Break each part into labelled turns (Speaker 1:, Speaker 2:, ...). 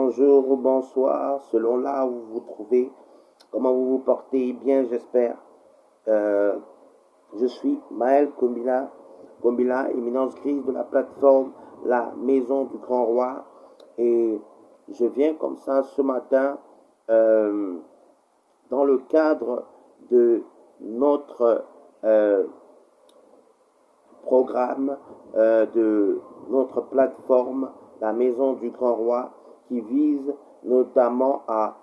Speaker 1: Bonjour ou bonsoir, selon là où vous vous trouvez, comment vous vous portez, bien j'espère. Euh, je suis Maël Kombila, éminence grise de la plateforme La Maison du Grand Roi. Et je viens comme ça ce matin euh, dans le cadre de notre programme, de notre plateforme La Maison du Grand Roi, qui vise notamment à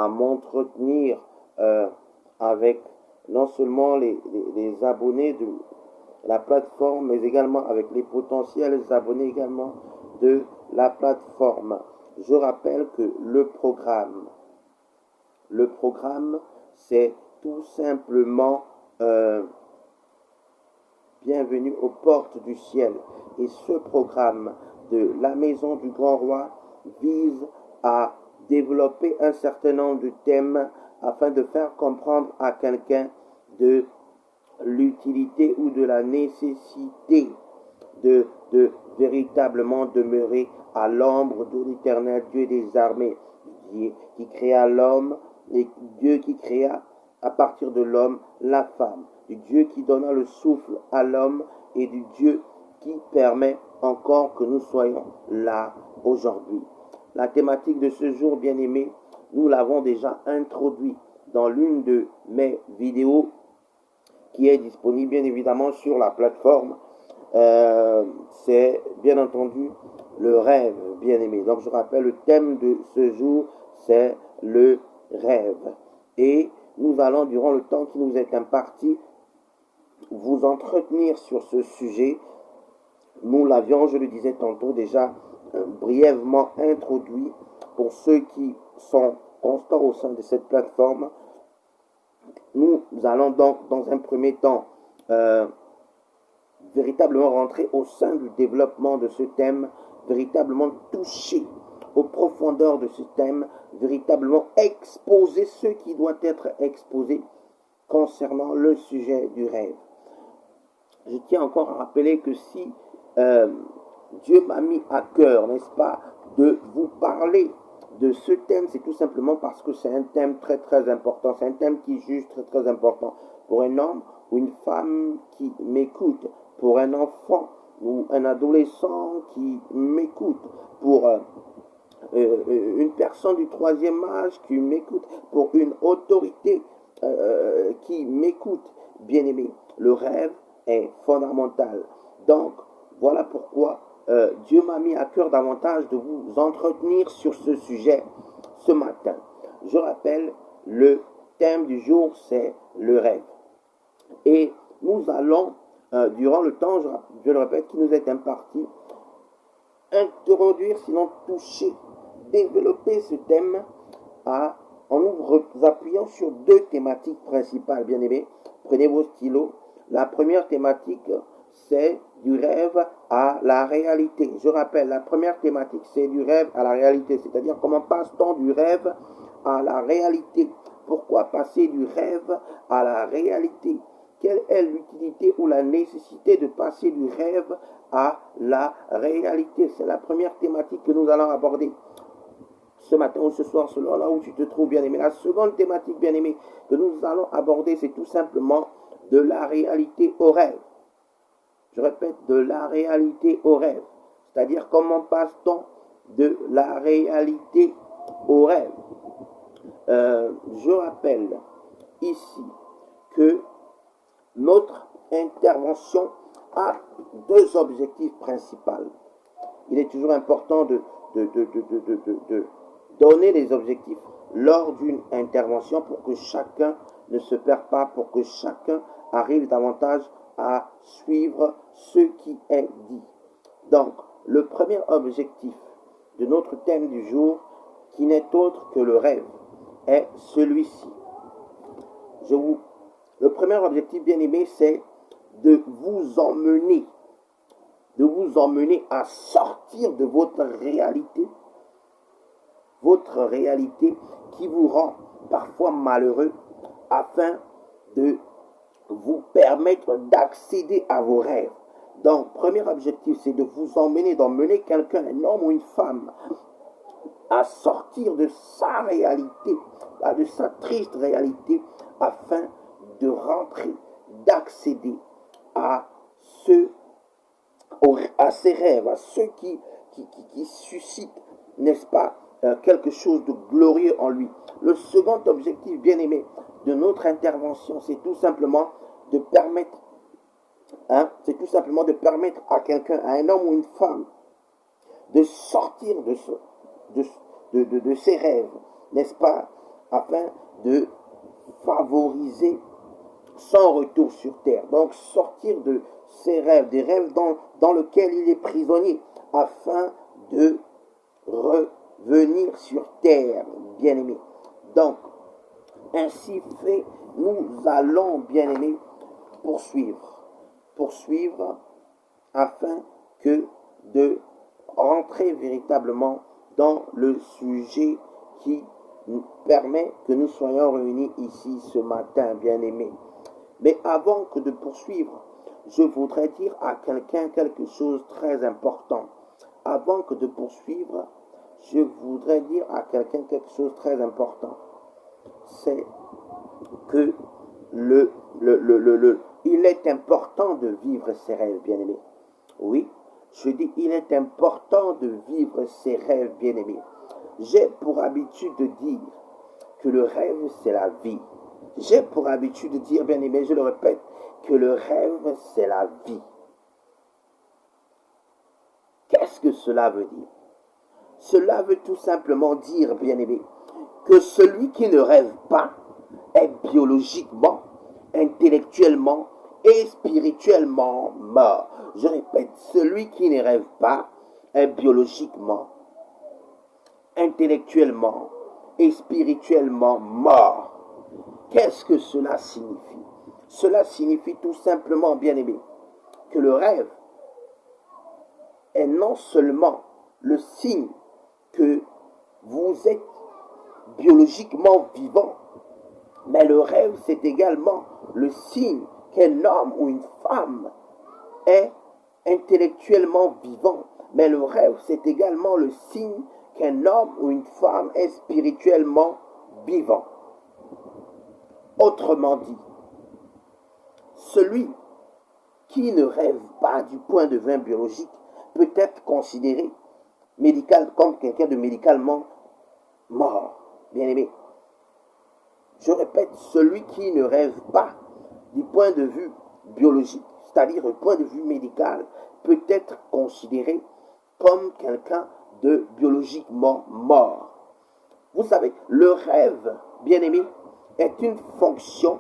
Speaker 1: m'entretenir avec non seulement les abonnés de la plateforme, mais également avec les potentiels abonnés également de la plateforme. Je rappelle que le programme, c'est tout simplement bienvenue aux portes du ciel. Et ce programme de la Maison du Grand Roi vise à développer un certain nombre de thèmes afin de faire comprendre à quelqu'un de l'utilité ou de la nécessité de véritablement demeurer à l'ombre de l'Éternel Dieu des armées, qui créa l'homme, et Dieu qui créa à partir de l'homme la femme, du Dieu qui donna le souffle à l'homme et du Dieu qui permet encore que nous soyons là aujourd'hui. La thématique de ce jour, bien-aimé, nous l'avons déjà introduit dans l'une de mes vidéos qui est disponible bien évidemment sur la plateforme. C'est bien entendu le rêve, bien-aimé. Donc je rappelle, le thème de ce jour, c'est le rêve. Et nous allons, durant le temps qui nous est imparti, vous entretenir sur ce sujet. Nous l'avions, je le disais tantôt, déjà brièvement introduit. Pour ceux qui sont constants au sein de cette plateforme, nous allons donc, dans un premier temps, véritablement rentrer au sein du développement de ce thème, véritablement toucher aux profondeurs de ce thème, véritablement exposer ce qui doit être exposé concernant le sujet du rêve. Je tiens encore à rappeler que si Dieu m'a mis à cœur, n'est-ce pas, de vous parler de ce thème, c'est tout simplement parce que c'est un thème très très important, c'est un thème qui juge très très important pour un homme ou une femme qui m'écoute, pour un enfant ou un adolescent qui m'écoute, pour une personne du troisième âge qui m'écoute, pour une autorité qui m'écoute, bien-aimé. Le rêve est fondamental. Donc, voilà pourquoi Dieu m'a mis à cœur davantage de vous entretenir sur ce sujet ce matin. Je rappelle, le thème du jour, c'est le rêve. Et nous allons, durant le temps, je le répète, qui nous est imparti, introduire, sinon toucher, développer ce thème en nous appuyant sur deux thématiques principales, bien aimés. Prenez vos stylos. La première thématique, c'est du rêve à la réalité. Je rappelle, la première thématique, c'est du rêve à la réalité, c'est-à-dire comment passe-t-on du rêve à la réalité. Pourquoi passer du rêve à la réalité? Quelle est l'utilité ou la nécessité de passer du rêve à la réalité? C'est la première thématique que nous allons aborder ce matin ou ce soir, selon là où tu te trouves, bien-aimé. La seconde thématique, bien-aimé, que nous allons aborder, c'est tout simplement de la réalité au rêve. Je répète, de la réalité au rêve. C'est-à-dire, comment passe-t-on de la réalité au rêve? Je rappelle ici que notre intervention a deux objectifs principaux. Il est toujours important de donner les objectifs lors d'une intervention pour que chacun ne se perde pas, pour que chacun arrive davantage à suivre ce qui est dit. Donc, le premier objectif de notre thème du jour, qui n'est autre que le rêve, est celui-ci. Le premier objectif, bien aimé, c'est de vous emmener à sortir de votre réalité qui vous rend parfois malheureux, afin de vous permettre d'accéder à vos rêves. Donc, premier objectif, c'est de vous emmener, d'emmener quelqu'un, un homme ou une femme, à sortir de sa réalité, de sa triste réalité, afin de rentrer, d'accéder à à ces rêves, à ceux qui suscitent, n'est-ce pas, quelque chose de glorieux en lui. Le second objectif, bien aimé, de notre intervention, c'est tout simplement de permettre, à quelqu'un, à un homme ou une femme, de sortir de ses rêves, n'est-ce pas, afin de favoriser son retour sur terre. Donc sortir de ses rêves, des rêves dans lesquels il est prisonnier, afin de revenir sur terre, bien-aimé. Donc, ainsi fait, nous allons, bien-aimé, poursuivre afin que de rentrer véritablement dans le sujet qui nous permet que nous soyons réunis ici ce matin, bien-aimés. Mais avant que de poursuivre, je voudrais dire à quelqu'un quelque chose de très important. Avant que de poursuivre, je voudrais dire à quelqu'un quelque chose de très important. C'est que il est important de vivre ses rêves, bien-aimés. Oui, je dis, il est important de vivre ses rêves, bien-aimés. J'ai pour habitude de dire que le rêve, c'est la vie. J'ai pour habitude de dire, bien aimé, je le répète, que le rêve, c'est la vie. Qu'est-ce que cela veut dire? Cela veut tout simplement dire, bien aimé, que celui qui ne rêve pas est biologiquement, intellectuellement et spirituellement mort. Je répète, celui qui ne rêve pas est biologiquement, intellectuellement et spirituellement mort. Qu'est-ce que cela signifie? Cela signifie tout simplement, bien-aimé, que le rêve est non seulement le signe que vous êtes biologiquement vivant, mais le rêve, c'est également le signe qu'un homme ou une femme est intellectuellement vivant. Mais le rêve, c'est également le signe qu'un homme ou une femme est spirituellement vivant. Autrement dit, celui qui ne rêve pas du point de vue biologique peut être considéré comme quelqu'un de médicalement mort. Bien aimé, je répète, celui qui ne rêve pas du point de vue biologique, c'est-à-dire du point de vue médical, peut être considéré comme quelqu'un de biologiquement mort. Vous savez, le rêve, bien aimé, est une fonction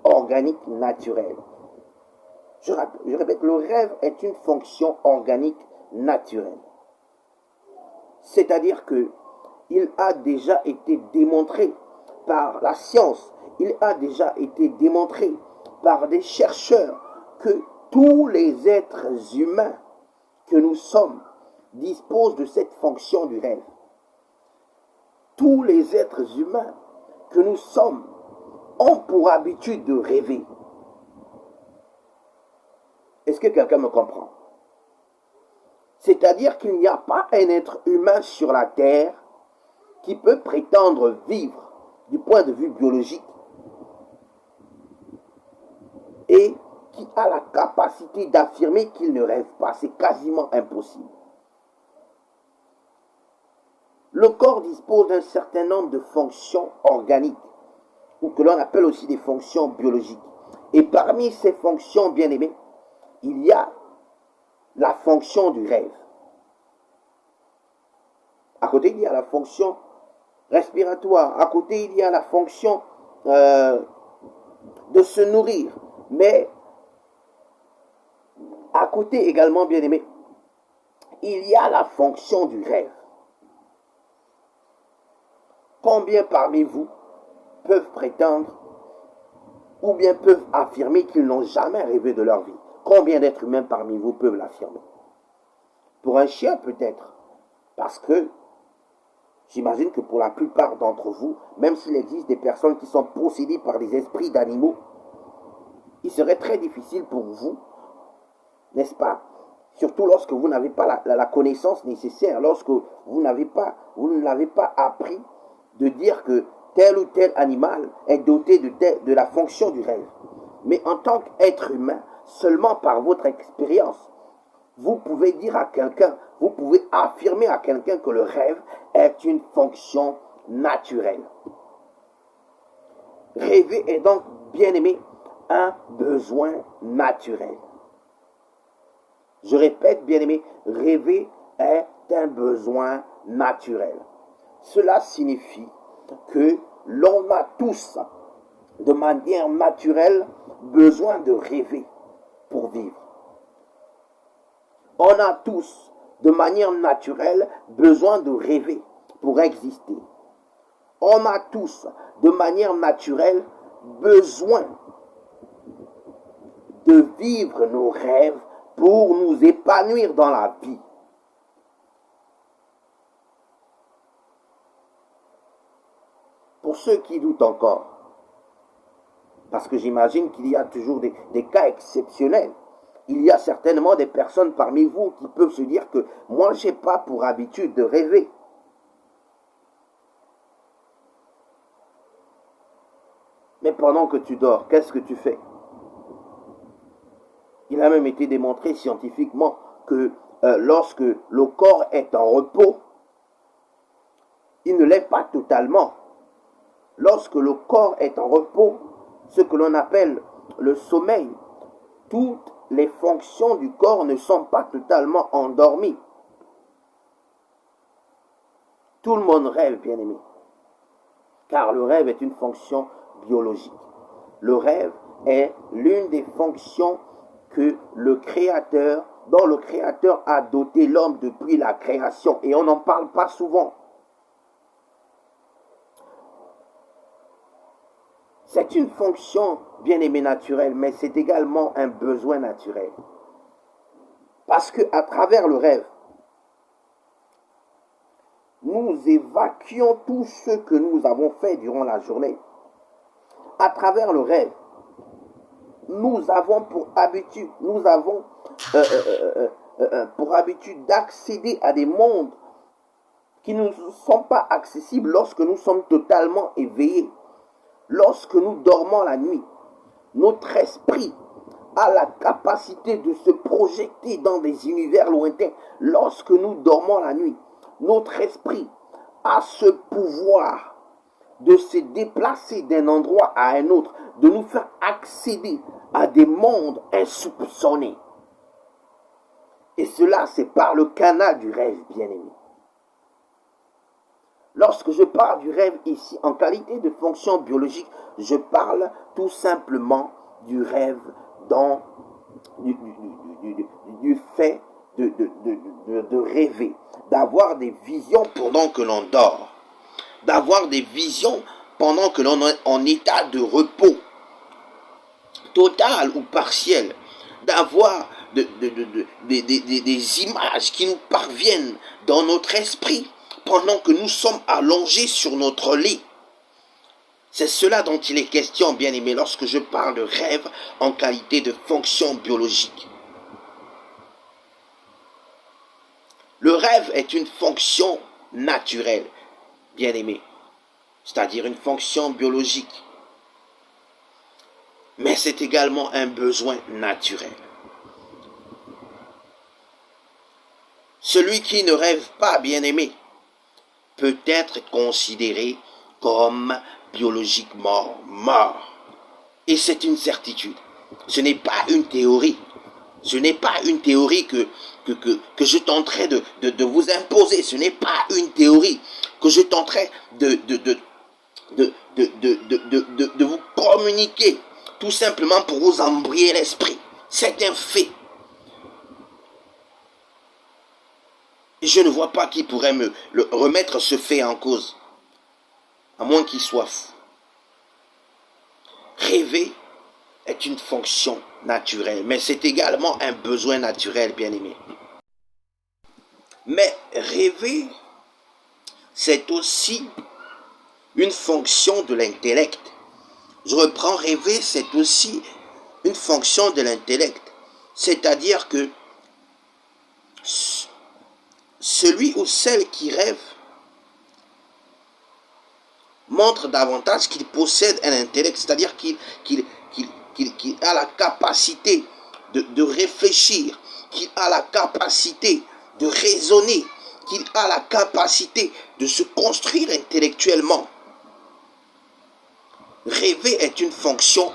Speaker 1: organique naturelle. Je répète, le rêve est une fonction organique naturelle. C'est-à-dire qu'il a déjà été démontré par la science, il a déjà été démontré par des chercheurs que tous les êtres humains que nous sommes disposent de cette fonction du rêve. Tous les êtres humains que nous sommes ont pour habitude de rêver. Est-ce que quelqu'un me comprend? C'est-à-dire qu'il n'y a pas un être humain sur la terre qui peut prétendre vivre du point de vue biologique et qui a la capacité d'affirmer qu'il ne rêve pas. C'est quasiment impossible. Le corps dispose d'un certain nombre de fonctions organiques, ou que l'on appelle aussi des fonctions biologiques. Et parmi ces fonctions, bien aimées, il y a la fonction du rêve. À côté, il y a la fonction respiratoire. À côté, il y a la fonction de se nourrir. Mais à côté également, bien aimé, il y a la fonction du rêve. Combien parmi vous peuvent prétendre ou bien peuvent affirmer qu'ils n'ont jamais rêvé de leur vie? Combien d'êtres humains parmi vous peuvent l'affirmer? Pour un chien peut-être, parce que j'imagine que pour la plupart d'entre vous, même s'il existe des personnes qui sont possédées par des esprits d'animaux, il serait très difficile pour vous, n'est-ce pas, Surtout lorsque vous n'avez pas la connaissance nécessaire, lorsque vous ne l'avez pas appris de dire que tel ou tel animal est doté de la fonction du rêve. Mais en tant qu'être humain, seulement par votre expérience, vous pouvez dire à quelqu'un, vous pouvez affirmer à quelqu'un que le rêve est une fonction naturelle. Rêver est donc, bien aimé, un besoin naturel. Je répète, bien aimé, rêver est un besoin naturel. Cela signifie que l'on a tous, de manière naturelle, besoin de rêver pour vivre. On a tous, de manière naturelle, besoin de rêver pour exister. On a tous, de manière naturelle, besoin de vivre nos rêves pour nous épanouir dans la vie. Pour ceux qui doutent encore, parce que j'imagine qu'il y a toujours des cas exceptionnels, il y a certainement des personnes parmi vous qui peuvent se dire que moi, je n'ai pas pour habitude de rêver. Mais pendant que tu dors, qu'est-ce que tu fais? Il a même été démontré scientifiquement que lorsque le corps est en repos, il ne l'est pas totalement. Lorsque le corps est en repos, ce que l'on appelle le sommeil, toutes les fonctions du corps ne sont pas totalement endormies. Tout le monde rêve, bien aimé, car le rêve est une fonction biologique. Le rêve est l'une des fonctions que dont le Créateur a doté l'homme depuis la création, et on n'en parle pas souvent. C'est une fonction, bien aimée, naturelle, mais c'est également un besoin naturel. Parce qu'à travers le rêve, nous évacuons tout ce que nous avons fait durant la journée. À travers le rêve, nous avons pour habitude d'accéder à des mondes qui ne sont pas accessibles lorsque nous sommes totalement éveillés. Lorsque nous dormons la nuit, notre esprit a la capacité de se projeter dans des univers lointains. Lorsque nous dormons la nuit, notre esprit a ce pouvoir de se déplacer d'un endroit à un autre, de nous faire accéder à des mondes insoupçonnés. Et cela, c'est par le canal du rêve, bien-aimé. Lorsque je parle du rêve ici, en qualité de fonction biologique, je parle tout simplement du rêve du fait de rêver, d'avoir des visions pendant que l'on dort, d'avoir des visions pendant que l'on est en état de repos, total ou partiel, d'avoir des images qui nous parviennent dans notre esprit pendant que nous sommes allongés sur notre lit. C'est cela dont il est question, bien-aimé, lorsque je parle de rêve en qualité de fonction biologique. Le rêve est une fonction naturelle, bien-aimé, c'est-à-dire une fonction biologique. Mais c'est également un besoin naturel. Celui qui ne rêve pas, bien-aimé, peut être considéré comme biologiquement mort. Et c'est une certitude. Ce n'est pas une théorie. Ce n'est pas une théorie que je tenterai de vous imposer. Ce n'est pas une théorie que je tenterai de vous communiquer, tout simplement pour vous embrouiller l'esprit. C'est un fait. Je ne vois pas qui pourrait me remettre ce fait en cause, à moins qu'il soit fou. Rêver est une fonction naturelle, mais c'est également un besoin naturel, bien-aimé. Mais rêver, c'est aussi une fonction de l'intellect. Je reprends, rêver, c'est aussi une fonction de l'intellect. C'est-à-dire que celui ou celle qui rêve montre davantage qu'il possède un intellect, c'est-à-dire qu'il a la capacité de réfléchir, qu'il a la capacité de raisonner, qu'il a la capacité de se construire intellectuellement. Rêver est une fonction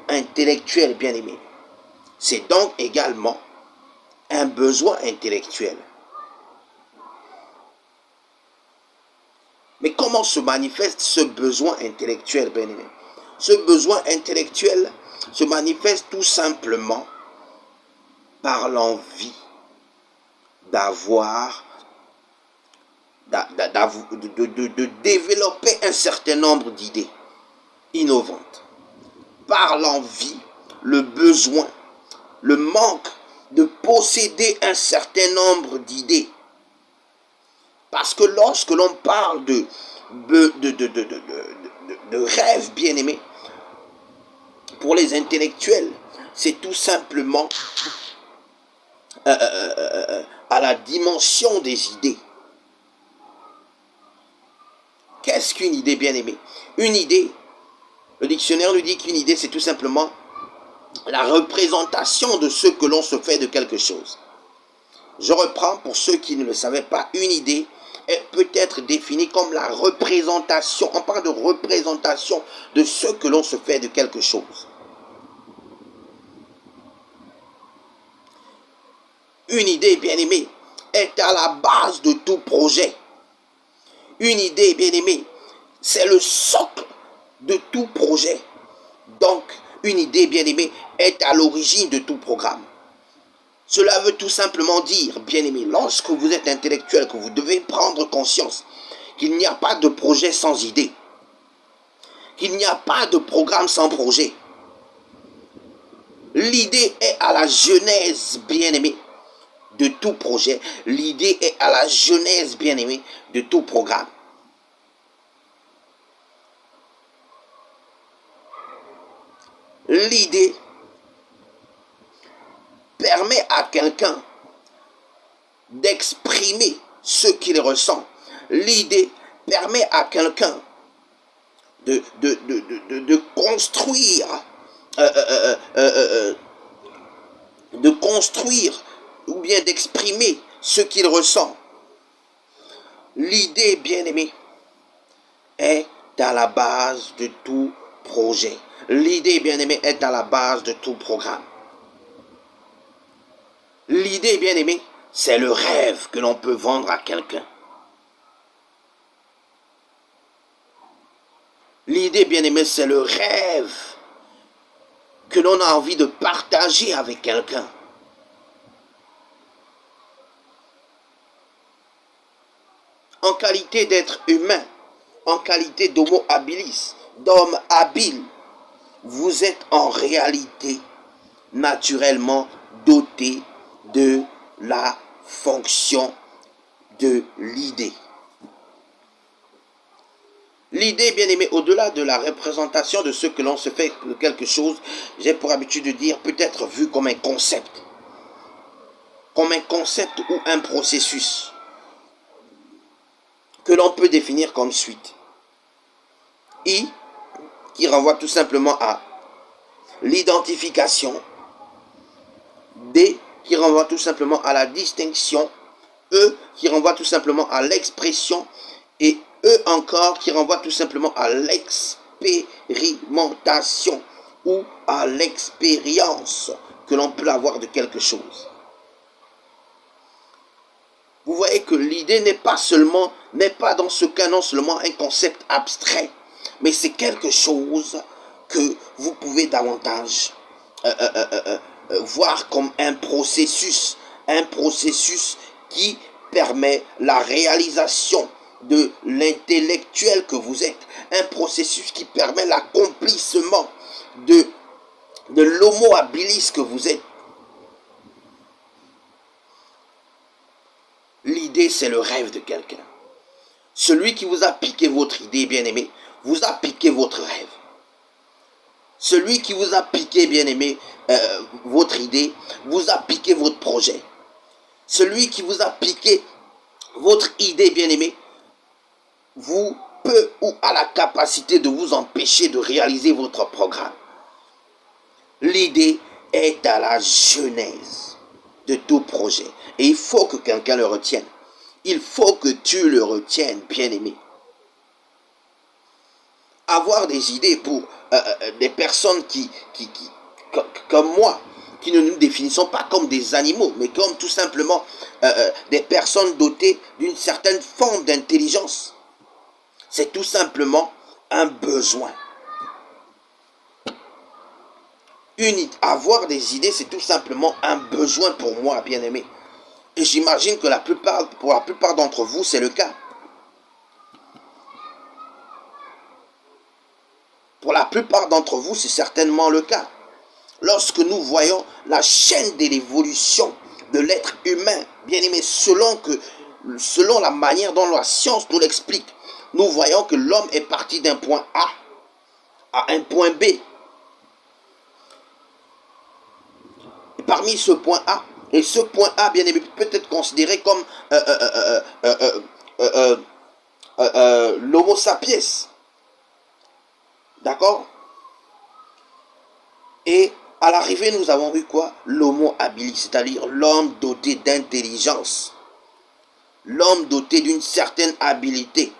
Speaker 1: intellectuelle, bien aimé. C'est donc également un besoin intellectuel. Mais comment se manifeste ce besoin intellectuel, bien aimé? Ce besoin intellectuel se manifeste tout simplement par l'envie de développer un certain nombre d'idées innovantes. Par l'envie, le besoin, le manque de posséder un certain nombre d'idées. Parce que lorsque l'on parle de rêve, bien aimé, pour les intellectuels, c'est tout simplement à la dimension des idées. Qu'est-ce qu'une idée, bien aimée? Une idée, le dictionnaire nous dit qu'une idée, c'est tout simplement la représentation de ce que l'on se fait de quelque chose. Je reprends pour ceux qui ne le savaient pas, une idée peut être définie comme la représentation, on parle de représentation de ce que l'on se fait de quelque chose. Une idée, bien aimée, est à la base de tout projet. Une idée, bien aimée, c'est le socle de tout projet. Donc, une idée, bien aimée, est à l'origine de tout programme. Cela veut tout simplement dire, bien aimé, lorsque vous êtes intellectuel, que vous devez prendre conscience qu'il n'y a pas de projet sans idée, qu'il n'y a pas de programme sans projet. L'idée est à la genèse, bien aimé, de tout projet. L'idée est à la genèse, bien aimé, de tout programme. L'idée permet à quelqu'un d'exprimer ce qu'il ressent. L'idée permet à quelqu'un de construire, ou bien d'exprimer ce qu'il ressent. L'idée, bien aimée, est à la base de tout projet. L'idée, bien aimée, est à la base de tout programme. L'idée, bien aimée, c'est le rêve que l'on peut vendre à quelqu'un. L'idée, bien aimée, c'est le rêve que l'on a envie de partager avec quelqu'un. En qualité d'être humain, en qualité d'homo habilis, d'homme habile, vous êtes en réalité naturellement doté de la fonction de l'idée. L'idée, bien aimée, au-delà de la représentation de ce que l'on se fait de quelque chose, j'ai pour habitude de dire, peut être vu comme un concept ou un processus que l'on peut définir comme suite. I, qui renvoie tout simplement à l'identification. D, qui renvoie tout simplement à la distinction. E, qui renvoie tout simplement à l'expression. Et E encore, qui renvoie tout simplement à l'expérimentation ou à l'expérience que l'on peut avoir de quelque chose. Vous voyez que l'idée n'est pas dans ce cas non seulement un concept abstrait, mais c'est quelque chose que vous pouvez davantage voir comme un processus qui permet la réalisation de l'intellectuel que vous êtes, un processus qui permet l'accomplissement de l'homo habilis que vous êtes. L'idée, c'est le rêve de quelqu'un. Celui qui vous a piqué votre idée, bien-aimé, vous a piqué votre rêve. Celui qui vous a piqué, bien-aimé, votre idée, vous a piqué votre projet. celui qui vous a piqué votre idée, bien-aimé, vous peut ou a la capacité de vous empêcher de réaliser votre programme. L'idée est à la genèse de tout projet. Et il faut que quelqu'un le retienne. Il faut que tu le retiennes, bien-aimé. Avoir des idées pour des personnes comme moi, qui ne nous définissons pas comme des animaux, mais comme tout simplement des personnes dotées d'une certaine forme d'intelligence. C'est tout simplement un besoin. Avoir des idées, c'est tout simplement un besoin pour moi, bien-aimé. Et j'imagine que pour la plupart d'entre vous, c'est le cas. Pour la plupart d'entre vous, c'est certainement le cas. Lorsque nous voyons la chaîne de l'évolution de l'être humain, bien-aimé, selon la manière dont la science nous l'explique, nous voyons que l'homme est parti d'un point A à un point B. Et parmi ce point A, et ce point A, bien aimé, peut être considéré comme l'homo sapiens. D'accord? Et à l'arrivée, nous avons vu quoi? L'homo habilis, c'est-à-dire l'homme doté d'intelligence. L'homme doté d'une certaine habilité.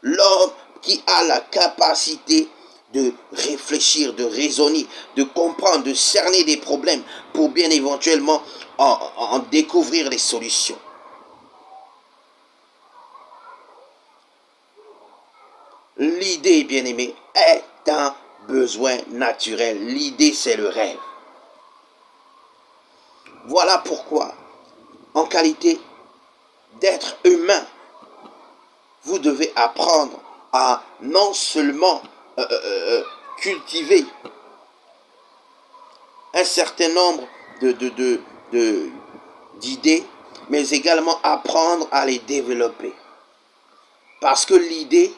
Speaker 1: L'homme qui a la capacité de réfléchir, de raisonner, de comprendre, de cerner des problèmes pour bien éventuellement en découvrir les solutions. L'idée, bien aimé, est un besoin naturel. L'idée, c'est le rêve. Voilà pourquoi, en qualité d'être humain, vous devez apprendre à non seulement cultiver un certain nombre d'idées, mais également apprendre à les développer. Parce que l'idée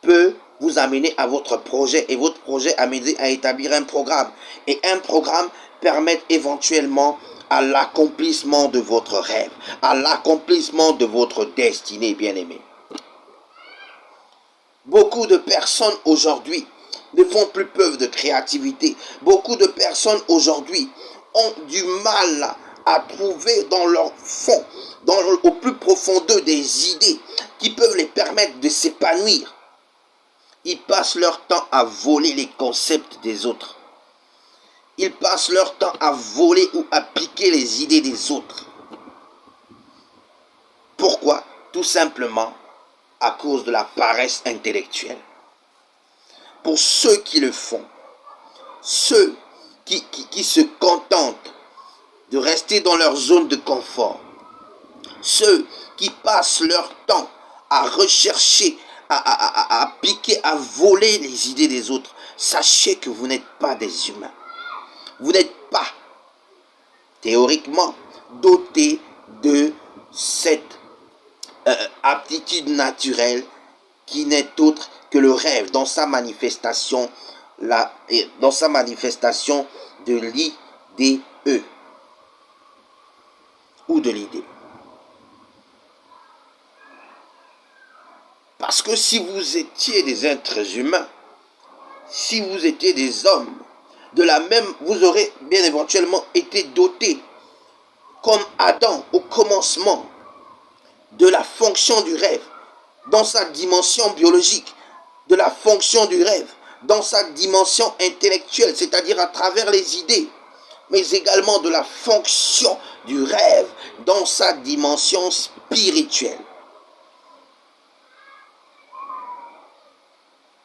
Speaker 1: peut vous amener à votre projet et votre projet amener à établir un programme. Et un programme permet éventuellement à l'accomplissement de votre rêve, à l'accomplissement de votre destinée, bien-aimé. Beaucoup de personnes aujourd'hui ne font plus preuve de créativité. Beaucoup de personnes aujourd'hui ont du mal à trouver dans leur fond, au plus profond d'eux, des idées qui peuvent les permettre de s'épanouir. Ils passent leur temps à voler les concepts des autres. Ils passent leur temps à voler ou à piquer les idées des autres. Pourquoi? Tout simplement à cause de la paresse intellectuelle. Pour ceux qui le font, ceux qui se contentent de rester dans leur zone de confort, ceux qui passent leur temps à rechercher, à piquer, à voler les idées des autres, sachez que vous n'êtes pas des humains. Vous n'êtes pas, théoriquement, doté de cette aptitude naturelle qui n'est autre que le rêve dans sa manifestation, de l'IDE ou de l'idée. Parce que si vous étiez des êtres humains, si vous étiez des hommes, vous aurez bien éventuellement été dotés, comme Adam au commencement, de la fonction du rêve, dans sa dimension biologique, de la fonction du rêve, dans sa dimension intellectuelle, c'est-à-dire à travers les idées, mais également de la fonction du rêve dans sa dimension spirituelle.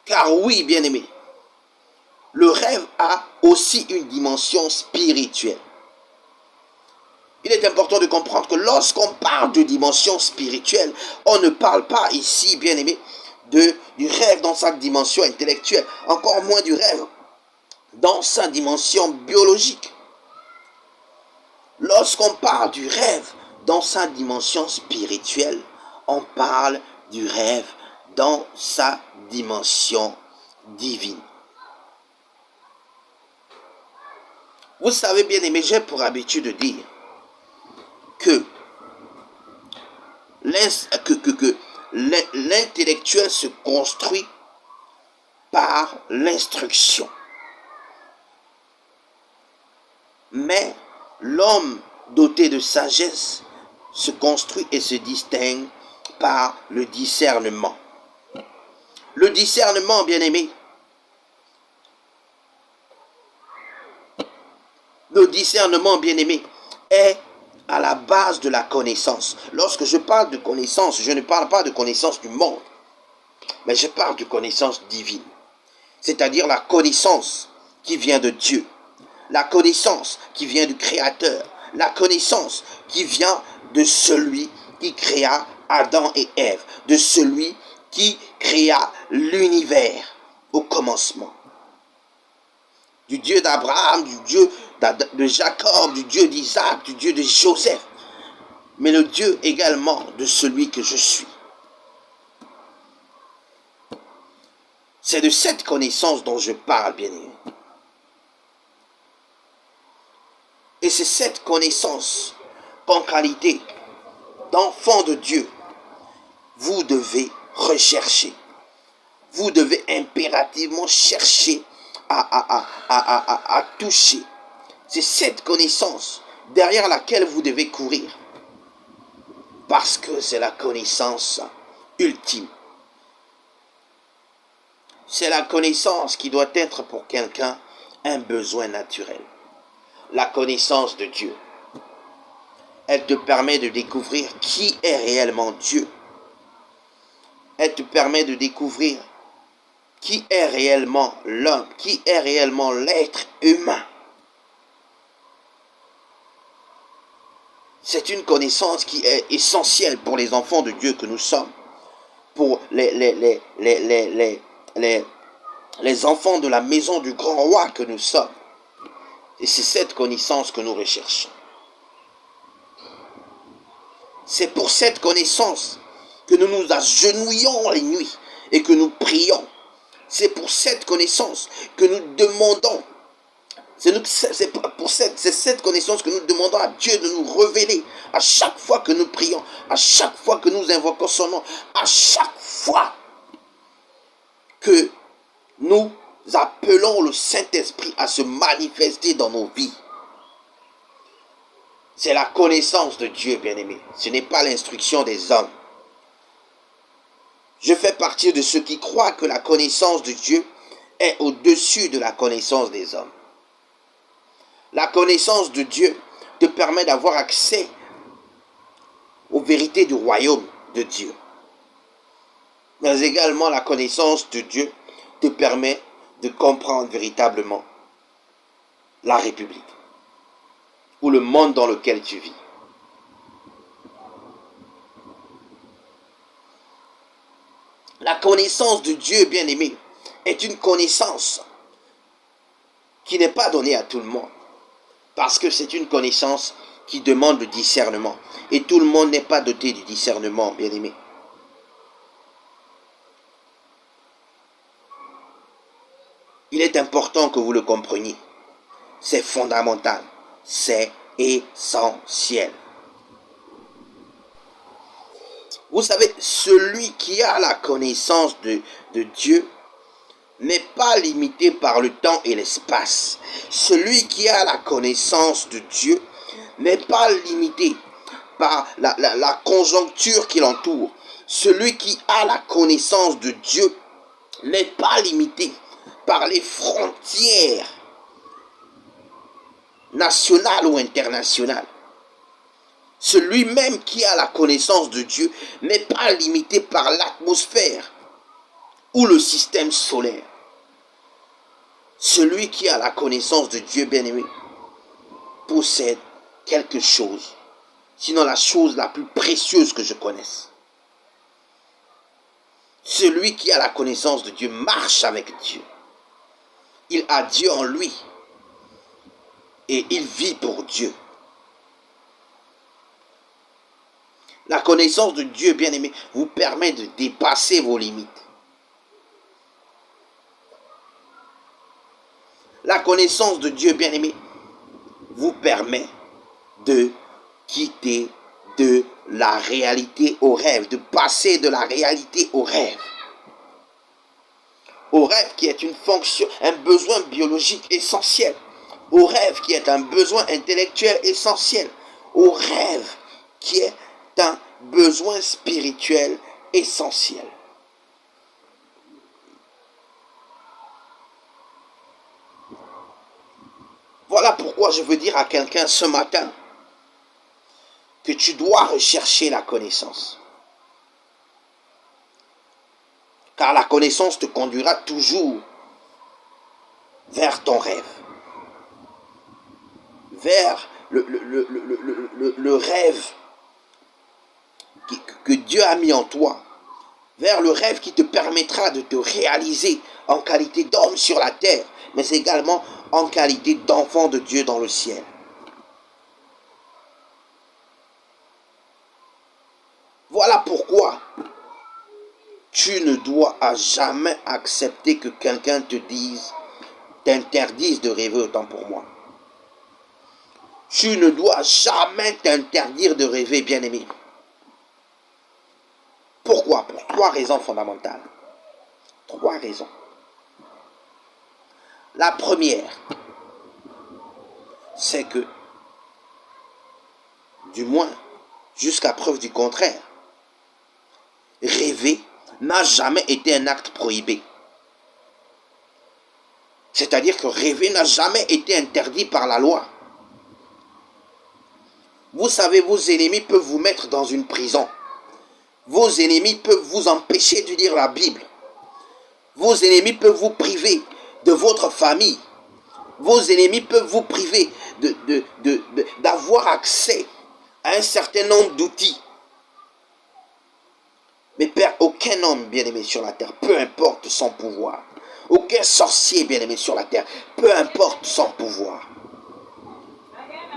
Speaker 1: Car oui, bien-aimé, le rêve a aussi une dimension spirituelle. Il est important de comprendre que lorsqu'on parle de dimension spirituelle, on ne parle pas ici, bien-aimé, du rêve dans sa dimension intellectuelle, encore moins du rêve dans sa dimension biologique. Lorsqu'on parle du rêve dans sa dimension spirituelle, on parle du rêve dans sa dimension divine. Vous savez, bien aimé, j'ai pour habitude de dire que que l'intellectuel se construit par l'instruction. Mais l'homme doté de sagesse se construit et se distingue par le discernement. Le discernement, bien-aimé, est à la base de la connaissance. Lorsque je parle de connaissance, je ne parle pas de connaissance du monde, mais je parle de connaissance divine. C'est-à-dire la connaissance qui vient de Dieu, la connaissance qui vient du Créateur, la connaissance qui vient de celui qui créa Adam et Ève, de celui qui créa l'univers au commencement. Du Dieu d'Abraham, du Dieu de Jacob, du Dieu d'Isaac, du Dieu de Joseph, mais le Dieu également de celui que je suis. C'est de cette connaissance dont je parle, bien-aimé. Et c'est cette connaissance qu'en qualité d'enfant de Dieu, vous devez rechercher. Vous devez impérativement chercher à toucher. C'est cette connaissance derrière laquelle vous devez courir. Parce que c'est la connaissance ultime. C'est la connaissance qui doit être pour quelqu'un un besoin naturel. La connaissance de Dieu. Elle te permet de découvrir qui est réellement Dieu. Elle te permet de découvrir qui est réellement l'homme, qui est réellement l'être humain. C'est une connaissance qui est essentielle pour les enfants de Dieu que nous sommes, pour les enfants de la maison du grand roi que nous sommes. Et c'est cette connaissance que nous recherchons. C'est pour cette connaissance que nous nous agenouillons les nuits et que nous prions. C'est pour cette connaissance que nous demandons. C'est cette connaissance que nous demandons à Dieu de nous révéler à chaque fois que nous prions, à chaque fois que nous invoquons son nom, à chaque fois que nous appelons le Saint-Esprit à se manifester dans nos vies. C'est la connaissance de Dieu, bien-aimé. Ce n'est pas l'instruction des hommes. Je fais partie de ceux qui croient que la connaissance de Dieu est au-dessus de la connaissance des hommes. La connaissance de Dieu te permet d'avoir accès aux vérités du royaume de Dieu. Mais également la connaissance de Dieu te permet de comprendre véritablement la République ou le monde dans lequel tu vis. La connaissance de Dieu, bien-aimé, est une connaissance qui n'est pas donnée à tout le monde. Parce que c'est une connaissance qui demande le discernement. Et tout le monde n'est pas doté du discernement, bien-aimé. Il est important que vous le compreniez. C'est fondamental. C'est essentiel. Vous savez, celui qui a la connaissance de Dieu n'est pas limité par le temps et l'espace. Celui qui a la connaissance de Dieu n'est pas limité par la conjoncture qui l'entoure. Celui qui a la connaissance de Dieu n'est pas limité par les frontières nationales ou internationales. Celui même qui a la connaissance de Dieu n'est pas limité par l'atmosphère ou le système solaire. Celui qui a la connaissance de Dieu, bien-aimé, possède quelque chose, sinon la chose la plus précieuse que je connaisse. Celui qui a la connaissance de Dieu marche avec Dieu. Il a Dieu en lui et il vit pour Dieu. La connaissance de Dieu, bien-aimé, vous permet de dépasser vos limites. La connaissance de Dieu, bien-aimé, vous permet de quitter, de la réalité au rêve, de passer de la réalité au rêve. Au rêve qui est une fonction, un besoin biologique essentiel. Au rêve qui est un besoin intellectuel essentiel. Au rêve qui est un besoin spirituel essentiel. Voilà pourquoi je veux dire à quelqu'un ce matin que tu dois rechercher la connaissance. Car la connaissance te conduira toujours vers ton rêve. Vers le rêve que Dieu a mis en toi. Vers le rêve qui te permettra de te réaliser en qualité d'homme sur la terre, mais également en qualité d'enfant de Dieu dans le ciel. Voilà pourquoi tu ne dois à jamais accepter que quelqu'un t'interdise de rêver autant pour moi. Tu ne dois jamais t'interdire de rêver, bien-aimé. Pourquoi? Pour 3 raisons fondamentales. 3 raisons. La première, c'est que, du moins, jusqu'à preuve du contraire, rêver n'a jamais été un acte prohibé. C'est-à-dire que rêver n'a jamais été interdit par la loi. Vous savez, vos ennemis peuvent vous mettre dans une prison. Vos ennemis peuvent vous empêcher de lire la Bible. Vos ennemis peuvent vous priver de votre famille. Vos ennemis peuvent vous priver d'avoir accès à un certain nombre d'outils. Mais Père, aucun homme bien-aimé sur la terre, peu importe son pouvoir, aucun sorcier bien-aimé sur la terre, peu importe son pouvoir,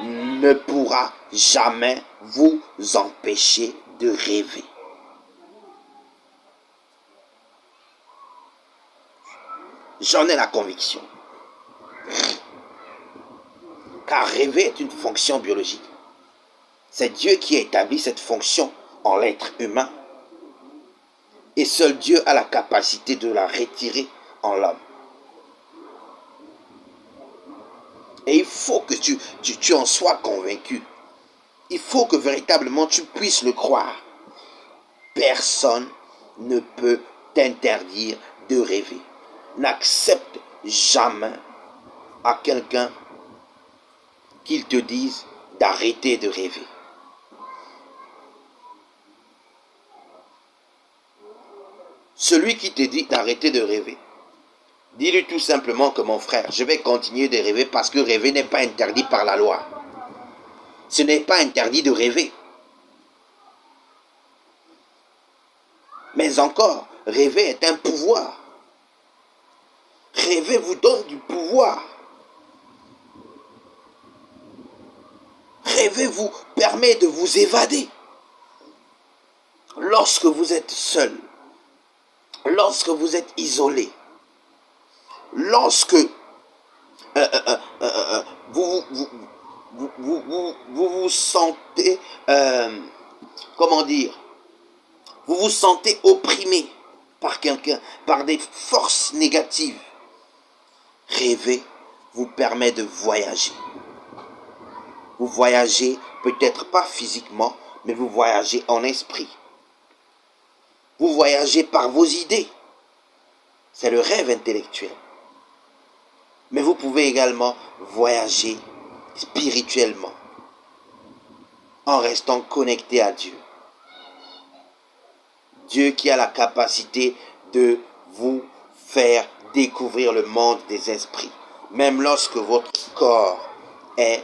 Speaker 1: ne pourra jamais vous empêcher de rêver. J'en ai la conviction. Car rêver est une fonction biologique. C'est Dieu qui a établi cette fonction en l'être humain. Et seul Dieu a la capacité de la retirer en l'homme. Et il faut que tu en sois convaincu. Il faut que véritablement tu puisses le croire. Personne ne peut t'interdire de rêver. N'accepte jamais à quelqu'un qu'il te dise d'arrêter de rêver. Celui qui te dit d'arrêter de rêver, dis-lui tout simplement que mon frère, je vais continuer de rêver parce que rêver n'est pas interdit par la loi. Ce n'est pas interdit de rêver. Mais encore, rêver est un pouvoir. Rêver vous donne du pouvoir. Rêver vous permet de vous évader. Lorsque vous êtes seul, lorsque vous êtes isolé, lorsque vous vous sentez, vous vous sentez opprimé par quelqu'un, par des forces négatives, rêver vous permet de voyager. Vous voyagez peut-être pas physiquement, mais vous voyagez en esprit. Vous voyagez par vos idées. C'est le rêve intellectuel. Mais vous pouvez également voyager spirituellement en restant connecté à Dieu. Dieu qui a la capacité de vous faire découvrir le monde des esprits. Même lorsque votre corps est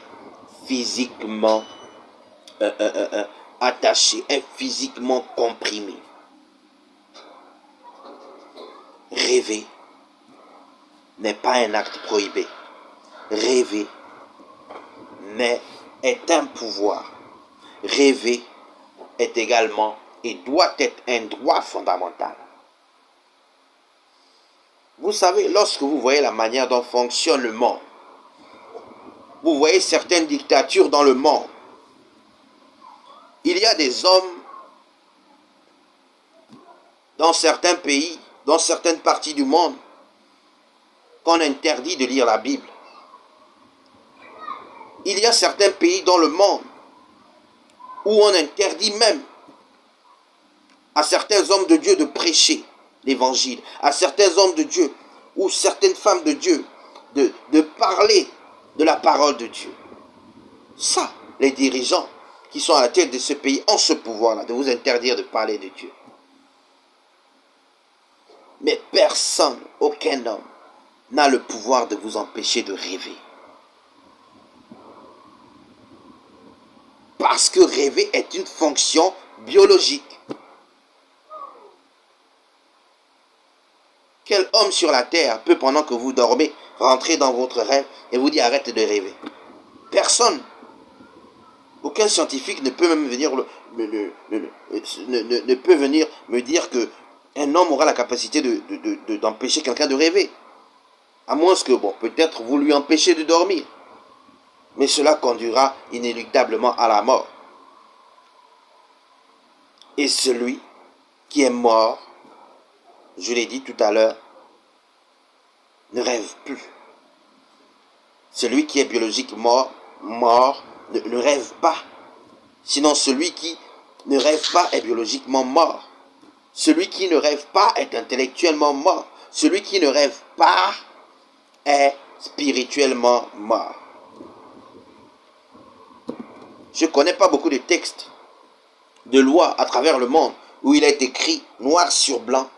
Speaker 1: physiquement attaché, est physiquement comprimé. Rêver n'est pas un acte prohibé. Rêver est un pouvoir. Rêver est également et doit être un droit fondamental. Vous savez, lorsque vous voyez la manière dont fonctionne le monde, vous voyez certaines dictatures dans le monde, Il y a des hommes dans certains pays, dans certaines parties du monde, qu'on interdit de lire la Bible. Il y a certains pays dans le monde où on interdit même à certains hommes de Dieu de prêcher l'évangile, à certains hommes de Dieu ou certaines femmes de Dieu de parler de la parole de Dieu. Ça, les dirigeants qui sont à la tête de ce pays ont ce pouvoir-là, de vous interdire de parler de Dieu. Mais personne, aucun homme, n'a le pouvoir de vous empêcher de rêver. Parce que rêver est une fonction biologique. Quel homme sur la terre peut, pendant que vous dormez, rentrer dans votre rêve et vous dire arrête de rêver? Personne. Aucun scientifique ne peut même venir ne peut venir me dire que un homme aura la capacité d'empêcher quelqu'un de rêver. À moins que, bon, peut-être vous lui empêchez de dormir. Mais cela conduira inéluctablement à la mort. Et celui qui est mort, je l'ai dit tout à l'heure, ne rêve plus. Celui qui est biologiquement mort ne rêve pas. Sinon, celui qui ne rêve pas est biologiquement mort. Celui qui ne rêve pas est intellectuellement mort. Celui qui ne rêve pas est spirituellement mort. Je ne connais pas beaucoup de textes de loi à travers le monde où il est écrit noir sur blanc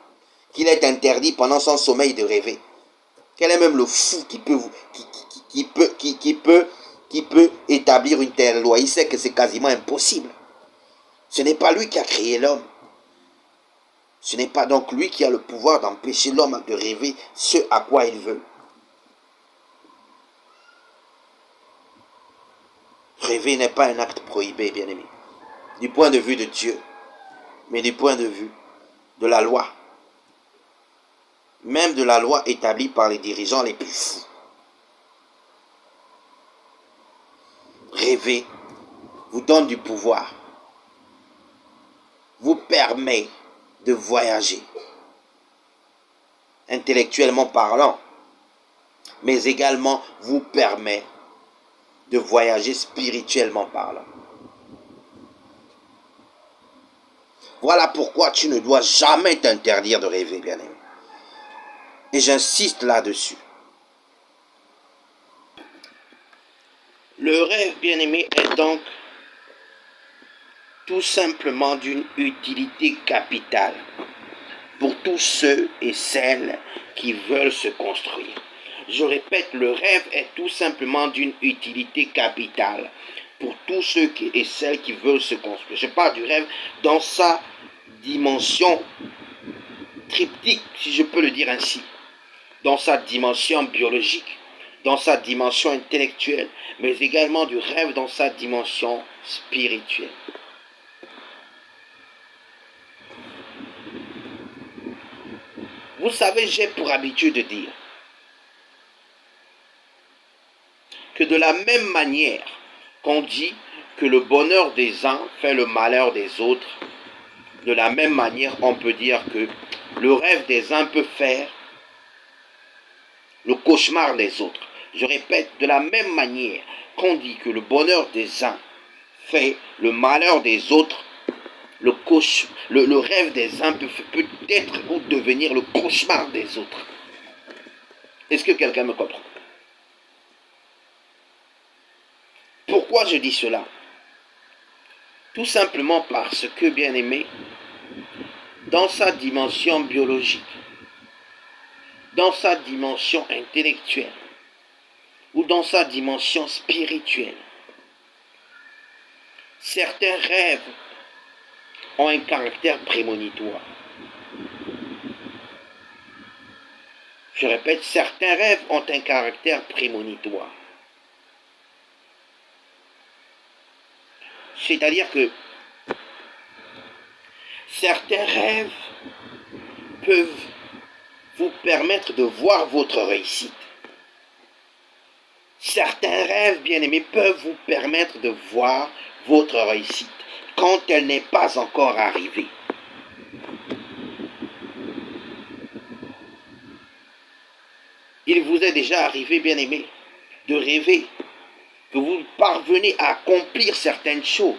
Speaker 1: qu'il est interdit pendant son sommeil de rêver. Quel est même le fou qui peut établir une telle loi? Il sait que c'est quasiment impossible. Ce n'est pas lui qui a créé l'homme. Ce n'est pas donc lui qui a le pouvoir d'empêcher l'homme de rêver ce à quoi il veut. Rêver n'est pas un acte prohibé, bien-aimé, du point de vue de Dieu, mais du point de vue de la loi. Même de la loi établie par les dirigeants les plus fous. Rêver vous donne du pouvoir, vous permet de voyager, intellectuellement parlant, mais également vous permet de voyager spirituellement parlant. Voilà pourquoi tu ne dois jamais t'interdire de rêver, bien-aimé. Et j'insiste là-dessus. Le rêve, bien-aimé, est donc tout simplement d'une utilité capitale pour tous ceux et celles qui veulent se construire. Je répète, le rêve est tout simplement d'une utilité capitale pour tous ceux et celles qui veulent se construire. Je parle du rêve dans sa dimension triptyque, si je peux le dire ainsi, dans sa dimension biologique, dans sa dimension intellectuelle, mais également du rêve dans sa dimension spirituelle. Vous savez, j'ai pour habitude de dire que de la même manière qu'on dit que le bonheur des uns fait le malheur des autres, de la même manière on peut dire que le rêve des uns peut faire le cauchemar des autres. Je répète, de la même manière qu'on dit que le bonheur des uns fait le malheur des autres, le rêve des uns peut être ou devenir le cauchemar des autres. Est-ce que quelqu'un me comprend? Pourquoi je dis cela? Tout simplement parce que, bien-aimé, dans sa dimension biologique, dans sa dimension intellectuelle ou dans sa dimension spirituelle, certains rêves ont un caractère prémonitoire. Je répète, certains rêves ont un caractère prémonitoire. C'est-à-dire que certains rêves peuvent vous permettre de voir votre réussite. Certains rêves, bien-aimés, peuvent vous permettre de voir votre réussite. quand elle n'est pas encore arrivée. Il vous est déjà arrivé, bien-aimé, de rêver que vous parvenez à accomplir certaines choses,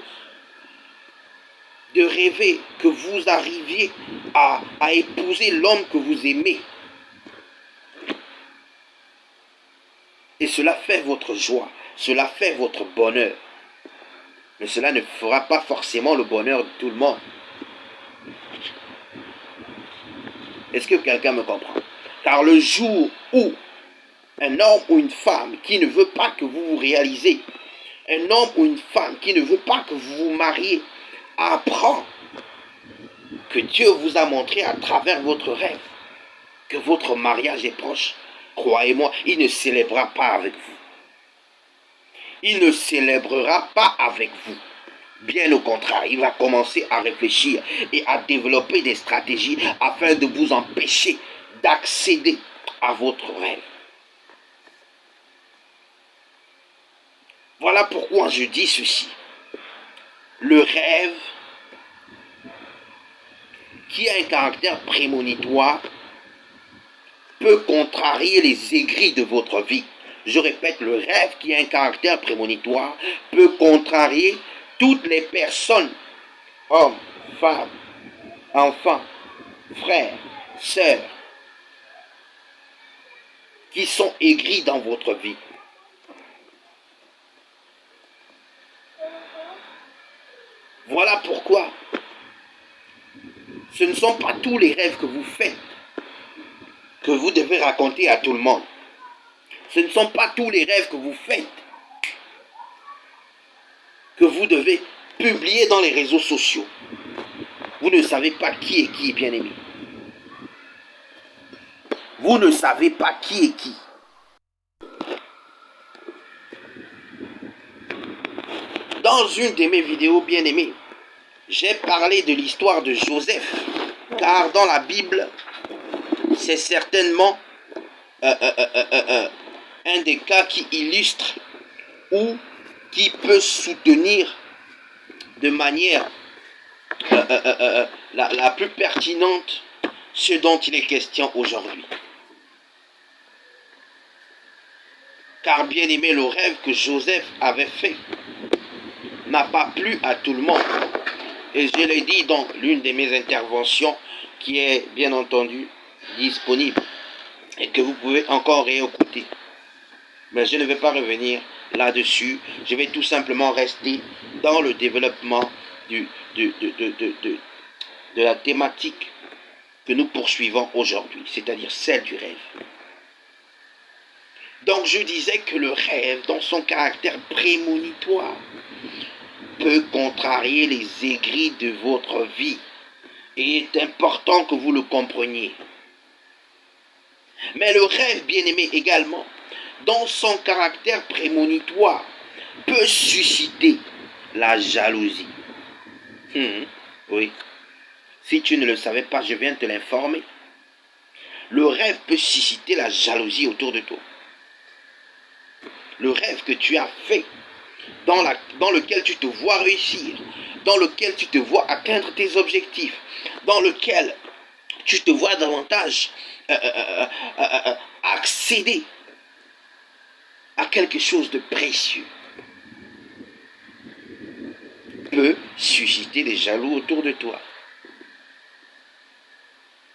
Speaker 1: de rêver que vous arriviez à épouser l'homme que vous aimez. Et cela fait votre joie, cela fait votre bonheur. Mais cela ne fera pas forcément le bonheur de tout le monde. Est-ce que quelqu'un me comprend? Car le jour où un homme ou une femme qui ne veut pas que vous vous réalisez, un homme ou une femme qui ne veut pas que vous vous mariez, apprend que Dieu vous a montré à travers votre rêve que votre mariage est proche, croyez-moi, il ne célébrera pas avec vous. Il ne célébrera pas avec vous. Bien au contraire, il va commencer à réfléchir et à développer des stratégies afin de vous empêcher d'accéder à votre rêve. Voilà pourquoi je dis ceci. Le rêve qui a un caractère prémonitoire peut contrarier les aigris de votre vie. Je répète, le rêve qui a un caractère prémonitoire peut contrarier toutes les personnes, hommes, femmes, enfants, frères, sœurs, qui sont aigris dans votre vie. Voilà pourquoi ce ne sont pas tous les rêves que vous faites que vous devez raconter à tout le monde. Ce ne sont pas tous les rêves que vous faites que vous devez publier dans les réseaux sociaux. Vous ne savez pas qui est qui, bien-aimé. Vous ne savez pas qui est qui. Dans une de mes vidéos, bien-aimées, j'ai parlé de l'histoire de Joseph, car dans la Bible, c'est certainement un des cas qui illustre ou qui peut soutenir de manière la plus pertinente ce dont il est question aujourd'hui. Car bien aimé, le rêve que Joseph avait fait n'a pas plu à tout le monde. Et je l'ai dit dans l'une de mes interventions qui est bien entendu disponible et que vous pouvez encore réécouter. Mais je ne vais pas revenir là-dessus. Je vais tout simplement rester dans le développement de la thématique que nous poursuivons aujourd'hui, c'est-à-dire celle du rêve. Donc je disais que le rêve, dans son caractère prémonitoire, peut contrarier les aigris de votre vie. Et il est important que vous le compreniez. Mais le rêve, bien-aimé également, dans son caractère prémonitoire, peut susciter la jalousie. Oui. Si tu ne le savais pas, je viens de te l'informer. Le rêve peut susciter la jalousie autour de toi. Le rêve que tu as fait, dans lequel tu te vois réussir, dans lequel tu te vois atteindre tes objectifs, dans lequel tu te vois davantage accéder à quelque chose de précieux, peut susciter des jaloux autour de toi.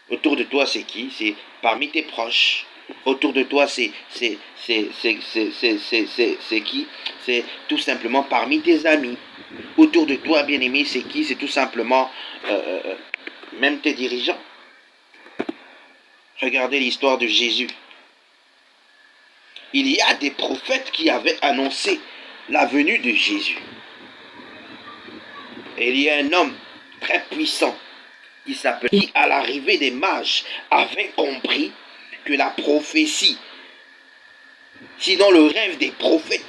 Speaker 1: Autour de toi, c'est qui? C'est parmi tes proches. Autour de toi, c'est qui? C'est tout simplement parmi tes amis. Autour de toi, bien-aimé, c'est qui? C'est tout simplement même tes dirigeants. Regardez l'histoire de Jésus. Il y a des prophètes qui avaient annoncé la venue de Jésus. Et il y a un homme très puissant qui, à l'arrivée des mages, avait compris que la prophétie, sinon le rêve des prophètes,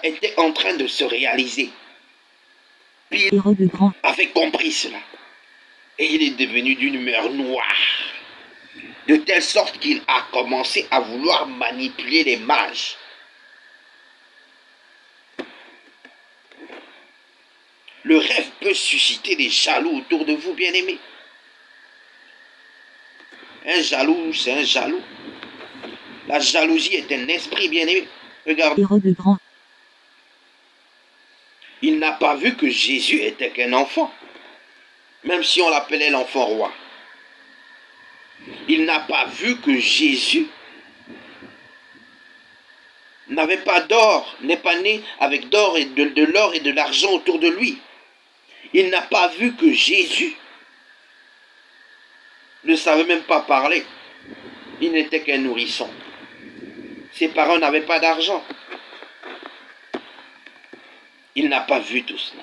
Speaker 1: était en train de se réaliser. Puis il avait compris cela. Et il est devenu d'une humeur noire. De telle sorte qu'il a commencé à vouloir manipuler les mages. Le rêve peut susciter des jaloux autour de vous, bien-aimés. Un jaloux, c'est un jaloux. La jalousie est un esprit, bien-aimé. Regardez. Il n'a pas vu que Jésus était qu'un enfant, même si on l'appelait l'enfant roi. Il n'a pas vu que Jésus n'avait pas d'or, n'est pas né avec d'or et de l'or et de l'argent autour de lui. Il n'a pas vu que Jésus ne savait même pas parler. Il n'était qu'un nourrisson. Ses parents n'avaient pas d'argent. Il n'a pas vu tout cela.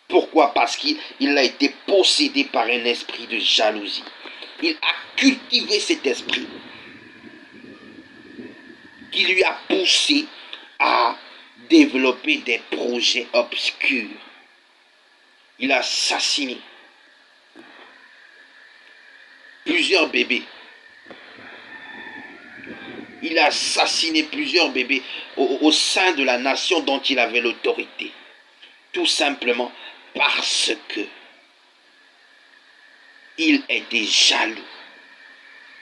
Speaker 1: Pourquoi? Parce qu'il a été possédé par un esprit de jalousie. Il a cultivé cet esprit qui lui a poussé à développer des projets obscurs. Il a assassiné plusieurs bébés. Il a assassiné plusieurs bébés au sein de la nation dont il avait l'autorité. Tout simplement parce que il était jaloux.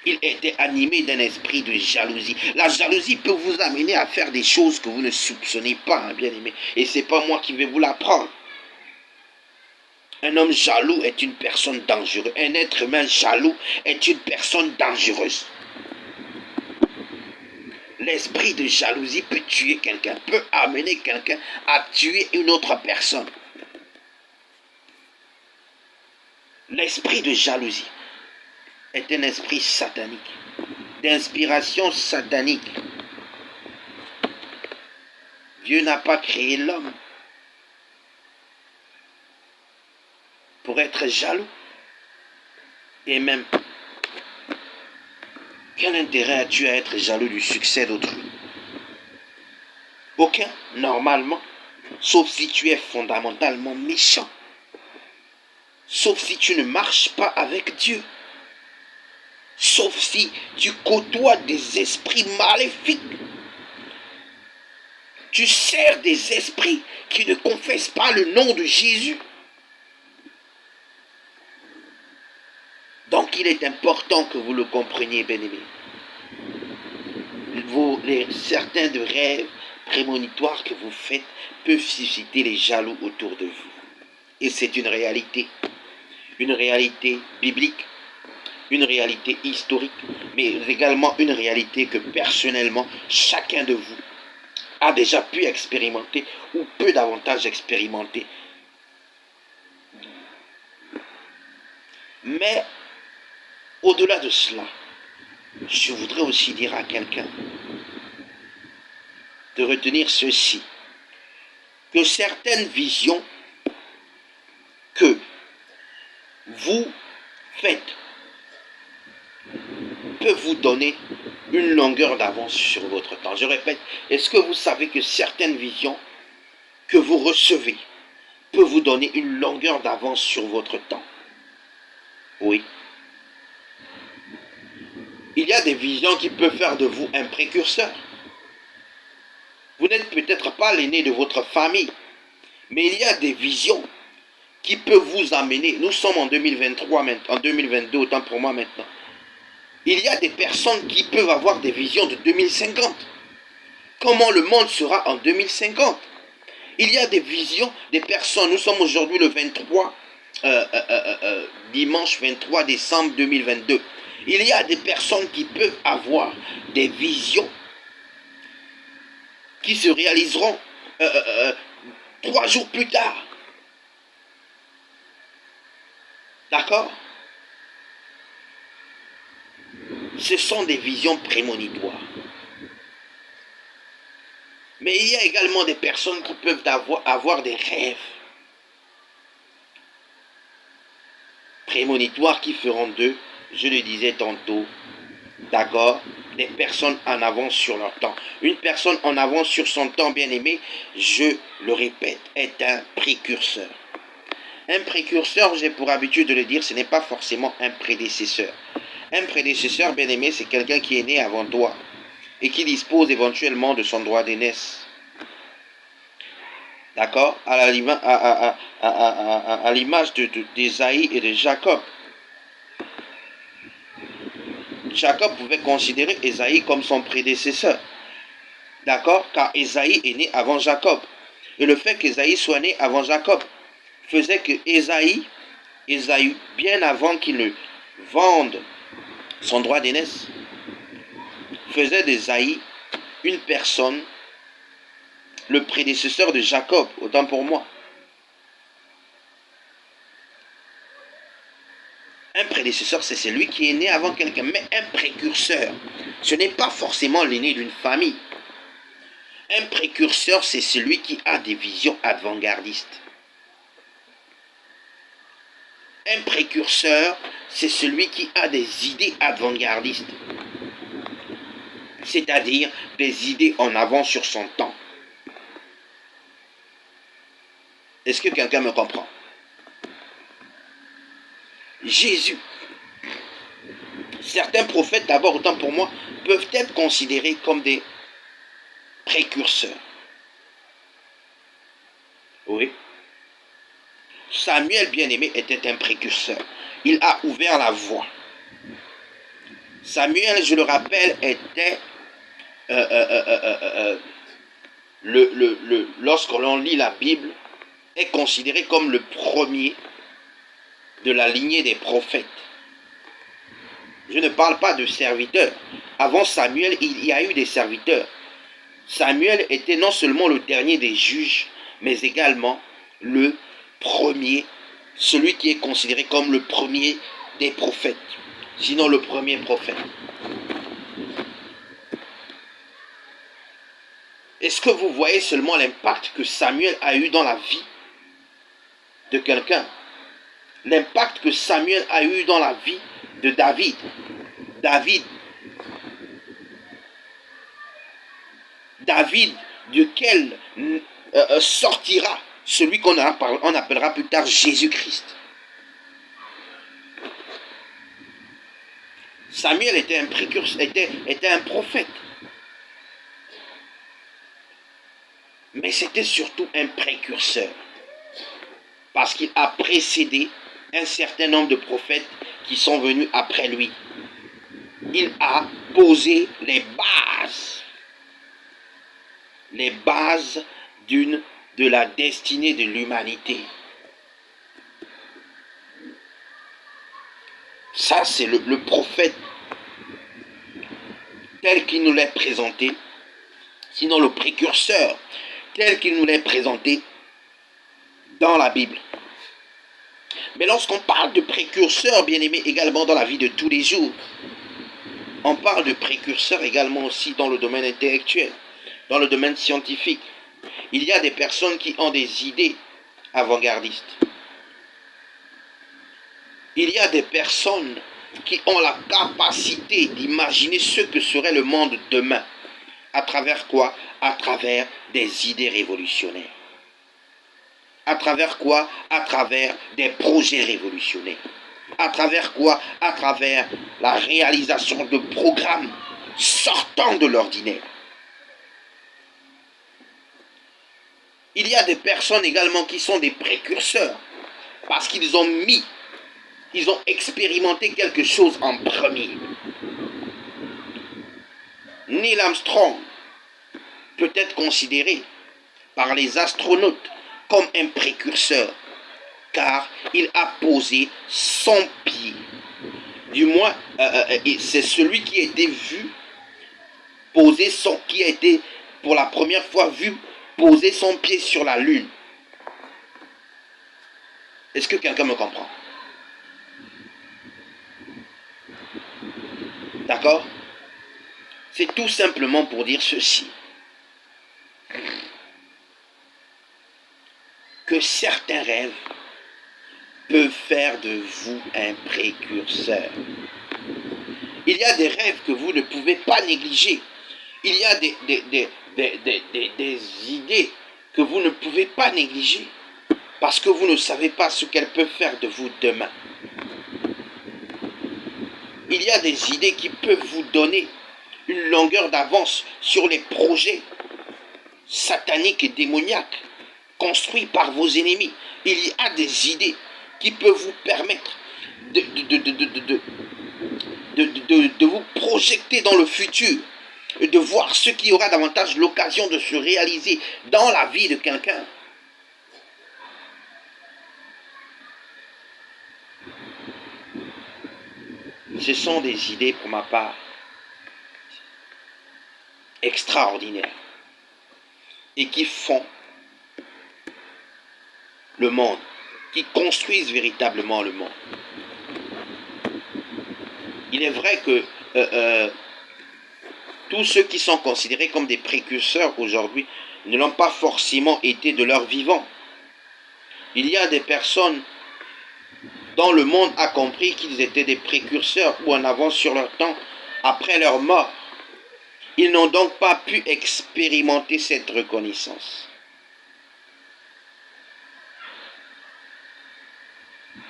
Speaker 1: Il était animé d'un esprit de jalousie. La jalousie peut vous amener à faire des choses que vous ne soupçonnez pas, hein, bien aimé. Et ce n'est pas moi qui vais vous l'apprendre. Un homme jaloux est une personne dangereuse. Un être humain jaloux est une personne dangereuse. L'esprit de jalousie peut tuer quelqu'un, peut amener quelqu'un à tuer une autre personne. L'esprit de jalousie est un esprit satanique, d'inspiration satanique. Dieu n'a pas créé l'homme pour être jaloux. Et même, quel intérêt as-tu à être jaloux du succès d'autrui? Aucun, normalement, sauf si tu es fondamentalement méchant. Sauf si tu ne marches pas avec Dieu. Sauf si tu côtoies des esprits maléfiques. Tu sers des esprits qui ne confessent pas le nom de Jésus. Donc il est important que vous le compreniez, bien-aimés. Certains de rêves prémonitoires que vous faites peuvent susciter les jaloux autour de vous. Et c'est une réalité biblique, une réalité historique, mais également une réalité que personnellement, chacun de vous a déjà pu expérimenter ou peut davantage expérimenter. Mais au-delà de cela, je voudrais aussi dire à quelqu'un de retenir ceci, que certaines visions que vous faites peuvent vous donner une longueur d'avance sur votre temps. Je répète, est-ce que vous savez que certaines visions que vous recevez peuvent vous donner une longueur d'avance sur votre temps? Oui. Il y a des visions qui peuvent faire de vous un précurseur. Vous n'êtes peut-être pas l'aîné de votre famille, mais il y a des visions qui peuvent vous amener. Nous sommes en 2023 maintenant, en 2022, autant pour moi maintenant. Il y a des personnes qui peuvent avoir des visions de 2050. Comment le monde sera en 2050? Il y a des visions des personnes. Nous sommes aujourd'hui le 23, dimanche 23 décembre 2022. Il y a des personnes qui peuvent avoir des visions qui se réaliseront 3 jours plus tard. D'accord? Ce sont des visions prémonitoires. Mais il y a également des personnes qui peuvent avoir des rêves prémonitoires qui feront d'eux, je le disais tantôt, d'accord, des personnes en avance sur leur temps. Une personne en avance sur son temps, bien aimé, je le répète, est un précurseur. Un précurseur, j'ai pour habitude de le dire, ce n'est pas forcément un prédécesseur. Un prédécesseur, bien aimé, c'est quelqu'un qui est né avant toi et qui dispose éventuellement de son droit d'aînesse. D'accord, à l'image d'Ésaïe et de Jacob. Jacob pouvait considérer Ésaïe comme son prédécesseur. D'accord, car Ésaïe est né avant Jacob. Et le fait qu'Ésaïe soit né avant Jacob faisait que Ésaïe, bien avant qu'il ne vende son droit d'aînesse, faisait d'Ésaïe une personne, le prédécesseur de Jacob, autant pour moi. Un prédécesseur, c'est celui qui est né avant quelqu'un, mais un précurseur, ce n'est pas forcément l'aîné d'une famille. Un précurseur, c'est celui qui a des visions avant-gardistes. Un précurseur, c'est celui qui a des idées avant-gardistes. C'est-à-dire des idées en avant sur son temps. Est-ce que quelqu'un me comprend? Jésus. Certains prophètes, d'abord, autant pour moi, peuvent être considérés comme des précurseurs. Oui. Samuel, bien-aimé, était un précurseur. Il a ouvert la voie. Samuel, je le rappelle, était lorsque l'on lit la Bible, est considéré comme le premier de la lignée des prophètes. Je ne parle pas de serviteurs. Avant Samuel, il y a eu des serviteurs. Samuel était non seulement le dernier des juges, mais également le premier, celui qui est considéré comme le premier des prophètes, sinon le premier prophète. Est-ce que vous voyez seulement l'impact que Samuel a eu dans la vie de quelqu'un? L'impact que Samuel a eu dans la vie de David. David, duquel sortira celui qu'on appellera plus tard Jésus-Christ. Samuel était un précurseur, était un prophète. Mais c'était surtout un précurseur. Parce qu'il a précédé un certain nombre de prophètes qui sont venus après lui. Il a posé les bases de la destinée de l'humanité. Ça, c'est le prophète tel qu'il nous l'est présenté, sinon le précurseur tel qu'il nous l'est présenté dans la Bible. Mais lorsqu'on parle de précurseur, bien aimé, également dans la vie de tous les jours, on parle de précurseur également aussi dans le domaine intellectuel, dans le domaine scientifique. Il y a des personnes qui ont des idées avant-gardistes. Il y a des personnes qui ont la capacité d'imaginer ce que serait le monde demain. À travers quoi? À travers des idées révolutionnaires. À travers quoi? À travers des projets révolutionnaires. À travers quoi? À travers la réalisation de programmes sortant de l'ordinaire. Il y a des personnes également qui sont des précurseurs parce qu'ils ont expérimenté quelque chose en premier. Neil Armstrong peut être considéré par les astronautes comme un précurseur, car il a posé son pied. Du moins, c'est celui qui a été vu qui a été pour la première fois vu poser son pied sur la Lune. Est-ce que quelqu'un me comprend? D'accord? C'est tout simplement pour dire ceci. Que certains rêves peuvent faire de vous un précurseur. Il y a des rêves que vous ne pouvez pas négliger. Il y a des idées que vous ne pouvez pas négliger parce que vous ne savez pas ce qu'elles peuvent faire de vous demain. Il y a des idées qui peuvent vous donner une longueur d'avance sur les projets sataniques et démoniaques construit par vos ennemis. Il y a des idées qui peuvent vous permettre de vous projeter dans le futur, et de voir ce qui aura davantage l'occasion de se réaliser dans la vie de quelqu'un. Ce sont des idées, pour ma part, extraordinaires et qui font le monde, qui construisent véritablement le monde. Il est vrai que tous ceux qui sont considérés comme des précurseurs aujourd'hui ne l'ont pas forcément été de leur vivant. Il y a des personnes dont le monde a compris qu'ils étaient des précurseurs ou en avance sur leur temps après leur mort. Ils n'ont donc pas pu expérimenter cette reconnaissance.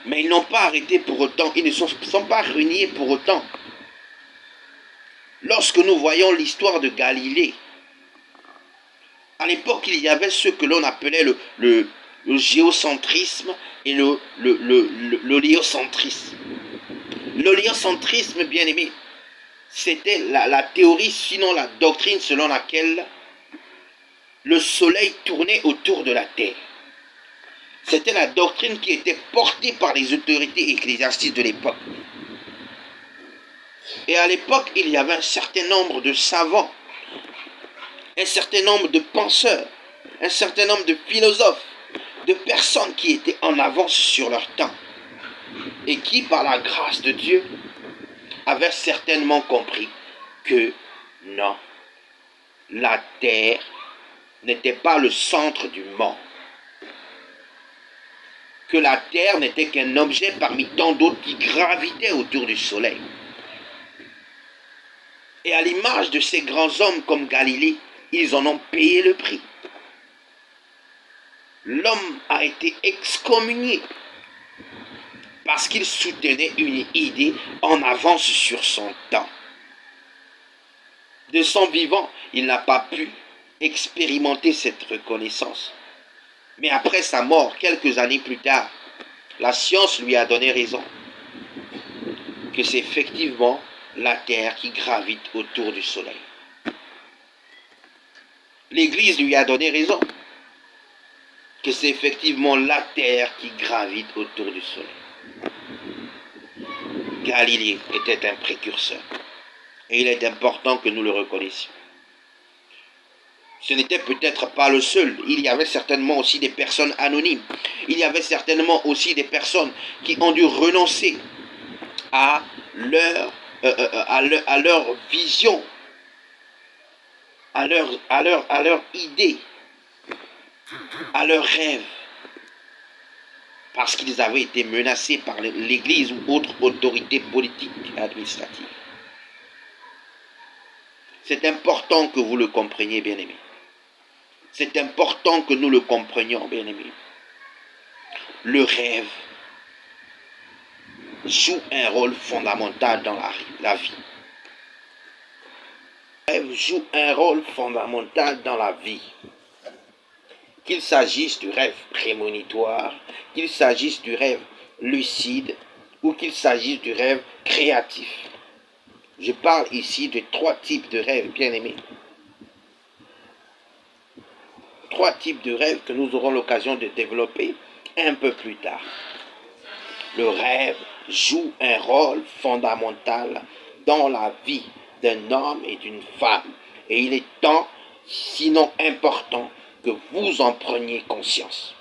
Speaker 1: Mais ils n'ont pas arrêté pour autant, ils ne sont pas reniés pour autant. Lorsque nous voyons l'histoire de Galilée, à l'époque, il y avait ce que l'on appelait le géocentrisme et l'héliocentrisme. L'héliocentrisme, bien aimé, c'était la théorie, sinon la doctrine selon laquelle le soleil tournait autour de la terre. C'était la doctrine qui était portée par les autorités ecclésiastiques de l'époque. Et à l'époque, il y avait un certain nombre de savants, un certain nombre de penseurs, un certain nombre de philosophes, de personnes qui étaient en avance sur leur temps et qui, par la grâce de Dieu, avaient certainement compris que non, la terre n'était pas le centre du monde, que la terre n'était qu'un objet parmi tant d'autres qui gravitaient autour du soleil. Et à l'image de ces grands hommes comme Galilée, ils en ont payé le prix. L'homme a été excommunié parce qu'il soutenait une idée en avance sur son temps. De son vivant, il n'a pas pu expérimenter cette reconnaissance. Mais après sa mort, quelques années plus tard, la science lui a donné raison. Que c'est effectivement la Terre qui gravite autour du Soleil. L'Église lui a donné raison. Que c'est effectivement la Terre qui gravite autour du Soleil. Galilée était un précurseur. Et il est important que nous le reconnaissions. Ce n'était peut-être pas le seul. Il y avait certainement aussi des personnes anonymes. Il y avait certainement aussi des personnes qui ont dû renoncer à leur vision, à leur idée, à leur rêve, parce qu'ils avaient été menacés par l'Église ou autre autorité politique et administrative. C'est important que vous le compreniez, bien-aimés. C'est important que nous le comprenions, bien-aimés. Le rêve joue un rôle fondamental dans la vie. Le rêve joue un rôle fondamental dans la vie. Qu'il s'agisse du rêve prémonitoire, qu'il s'agisse du rêve lucide ou qu'il s'agisse du rêve créatif. Je parle ici de 3 types de rêves, bien-aimés. 3 types de rêves que nous aurons l'occasion de développer un peu plus tard. Le rêve joue un rôle fondamental dans la vie d'un homme et d'une femme. Et il est temps, sinon important, que vous en preniez conscience.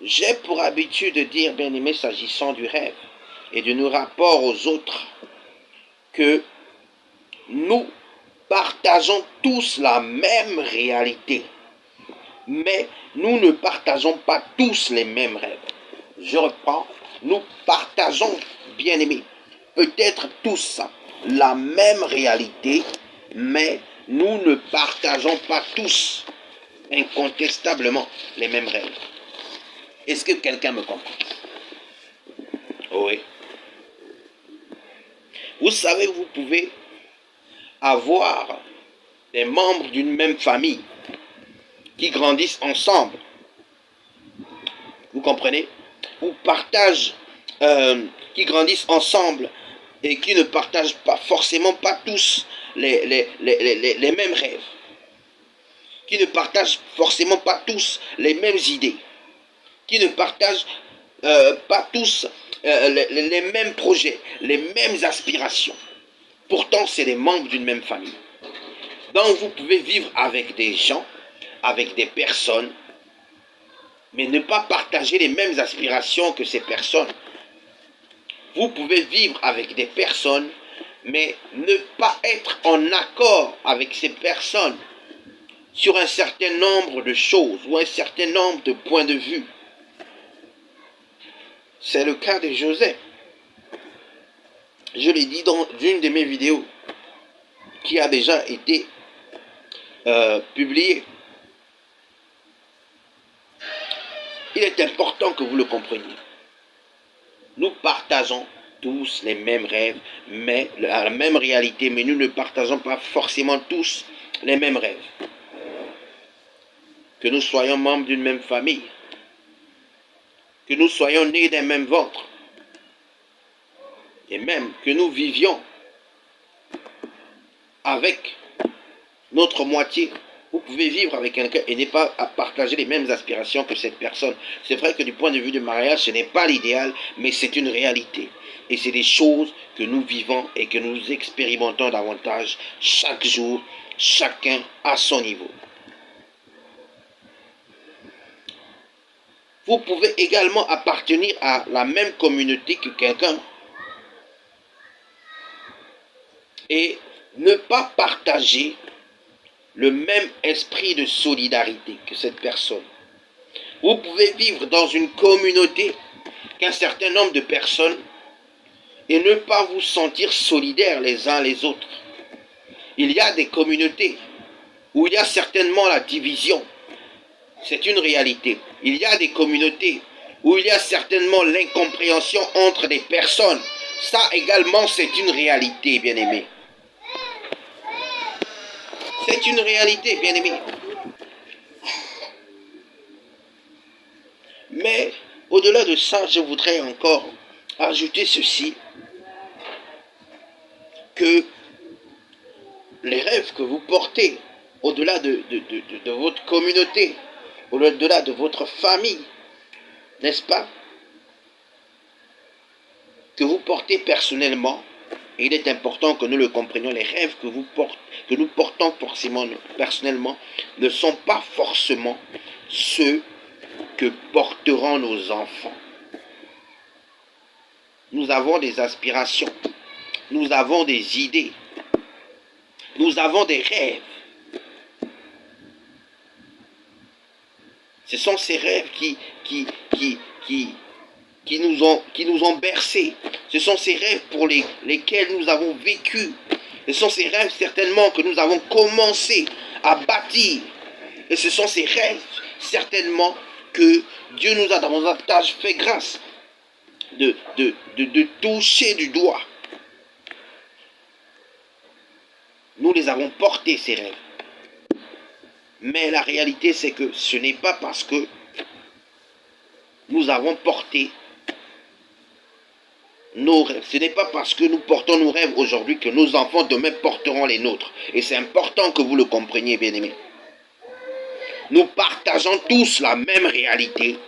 Speaker 1: J'ai pour habitude de dire, bien-aimés, s'agissant du rêve et de nos rapports aux autres, que nous partageons tous la même réalité, mais nous ne partageons pas tous les mêmes rêves. Je reprends, nous partageons, bien-aimés, peut-être tous la même réalité, mais nous ne partageons pas tous incontestablement les mêmes rêves. Est-ce que quelqu'un me comprend? Oui. Vous savez, vous pouvez avoir des membres d'une même famille qui grandissent ensemble, vous comprenez, ou partagent, qui grandissent ensemble et qui ne partagent pas forcément pas tous les mêmes rêves, qui ne partagent forcément pas tous les mêmes idées, qui ne partagent pas tous les mêmes projets, les mêmes aspirations. Pourtant, c'est les membres d'une même famille. Donc, vous pouvez vivre avec des gens, avec des personnes, mais ne pas partager les mêmes aspirations que ces personnes. Vous pouvez vivre avec des personnes, mais ne pas être en accord avec ces personnes sur un certain nombre de choses ou un certain nombre de points de vue. C'est le cas de Joseph. Je l'ai dit dans une de mes vidéos qui a déjà été publiée. Il est important que vous le compreniez. Nous partageons tous les mêmes rêves, mais la même réalité, mais nous ne partageons pas forcément tous les mêmes rêves. Que nous soyons membres d'une même famille, que nous soyons nés d'un même ventre, et même que nous vivions avec notre moitié. Vous pouvez vivre avec quelqu'un et ne pas partager les mêmes aspirations que cette personne. C'est vrai que du point de vue du mariage, ce n'est pas l'idéal, mais c'est une réalité. Et c'est des choses que nous vivons et que nous expérimentons davantage chaque jour, chacun à son niveau. Vous pouvez également appartenir à la même communauté que quelqu'un et ne pas partager le même esprit de solidarité que cette personne. Vous pouvez vivre dans une communauté qu'un certain nombre de personnes et ne pas vous sentir solidaires les uns les autres. Il y a des communautés où il y a certainement la division. C'est une réalité. Il y a des communautés où il y a certainement l'incompréhension entre des personnes. Ça également, c'est une réalité, bien-aimés. C'est une réalité, bien-aimés. Mais, au-delà de ça, je voudrais encore ajouter ceci, que les rêves que vous portez, au-delà de votre communauté, au-delà de votre famille, n'est-ce pas, que vous portez personnellement, et il est important que nous le comprenions, les rêves que nous portons forcément personnellement ne sont pas forcément ceux que porteront nos enfants. Nous avons des aspirations, nous avons des idées, nous avons des rêves. Ce sont ces rêves qui nous ont bercés. Ce sont ces rêves pour lesquels nous avons vécu. Ce sont ces rêves certainement que nous avons commencé à bâtir. Et ce sont ces rêves certainement que Dieu nous a davantage fait grâce de toucher du doigt. Nous les avons portés, ces rêves. Mais la réalité, c'est que ce n'est pas parce que nous avons porté nos rêves, ce n'est pas parce que nous portons nos rêves aujourd'hui que nos enfants demain porteront les nôtres. Et c'est important que vous le compreniez, bien-aimés. Nous partageons tous la même réalité,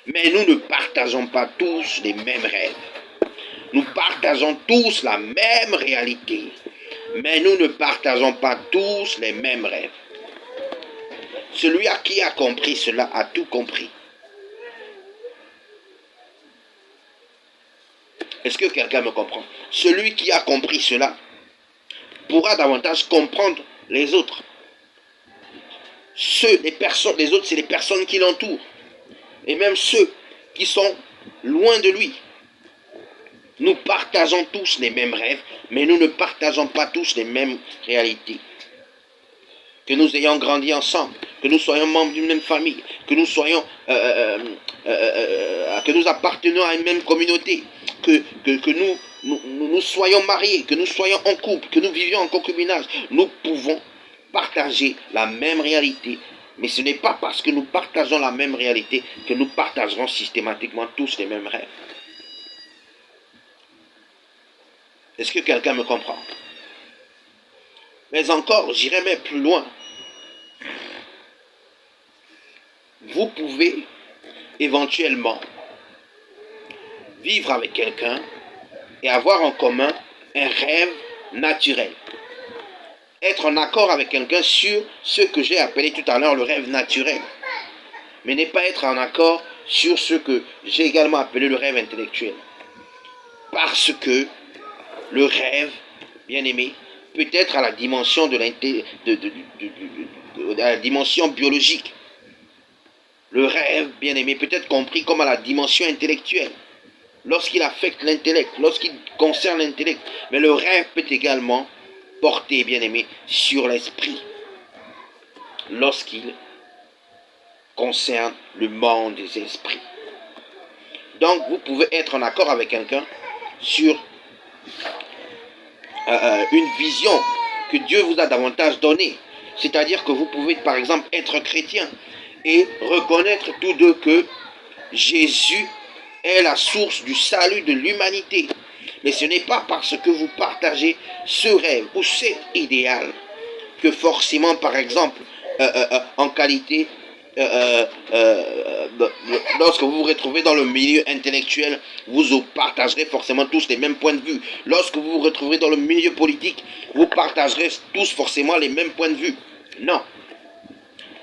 Speaker 1: mais nous ne partageons pas tous les mêmes rêves. Nous partageons tous la même réalité, mais nous ne partageons pas tous les mêmes rêves. Celui à qui a compris cela a tout compris. Est-ce que quelqu'un me comprend? Celui qui a compris cela pourra davantage comprendre les autres. Les autres, c'est les personnes qui l'entourent. Et même ceux qui sont loin de lui. Nous partageons tous les mêmes rêves, mais nous ne partageons pas tous les mêmes réalités. Que nous ayons grandi ensemble, que nous soyons membres d'une même famille, que nous soyons, que nous appartenons à une même communauté, que nous soyons mariés, que nous soyons en couple, que nous vivions en concubinage, nous pouvons partager la même réalité. Mais ce n'est pas parce que nous partageons la même réalité que nous partagerons systématiquement tous les mêmes rêves. Est-ce que quelqu'un me comprend? Mais encore, j'irai même plus loin. Vous pouvez éventuellement vivre avec quelqu'un et avoir en commun un rêve naturel. Être en accord avec quelqu'un sur ce que j'ai appelé tout à l'heure le rêve naturel. Mais ne pas être en accord sur ce que j'ai également appelé le rêve intellectuel. Parce que le rêve, bien aimé, peut être à la dimension de la dimension biologique. Le rêve, bien aimé, peut être compris comme à la dimension intellectuelle. Lorsqu'il affecte l'intellect, lorsqu'il concerne l'intellect. Mais le rêve peut également porter, bien aimé, sur l'esprit. Lorsqu'il concerne le monde des esprits. Donc, vous pouvez être en accord avec quelqu'un sur une vision que Dieu vous a davantage donnée. C'est-à-dire que vous pouvez, par exemple, être chrétien et reconnaître tous deux que Jésus est la source du salut de l'humanité. Mais ce n'est pas parce que vous partagez ce rêve ou cet idéal que forcément, par exemple, en qualité, lorsque vous vous retrouvez dans le milieu intellectuel, vous partagerez forcément tous les mêmes points de vue. Lorsque vous vous retrouverez dans le milieu politique, vous partagerez tous forcément les mêmes points de vue. Non.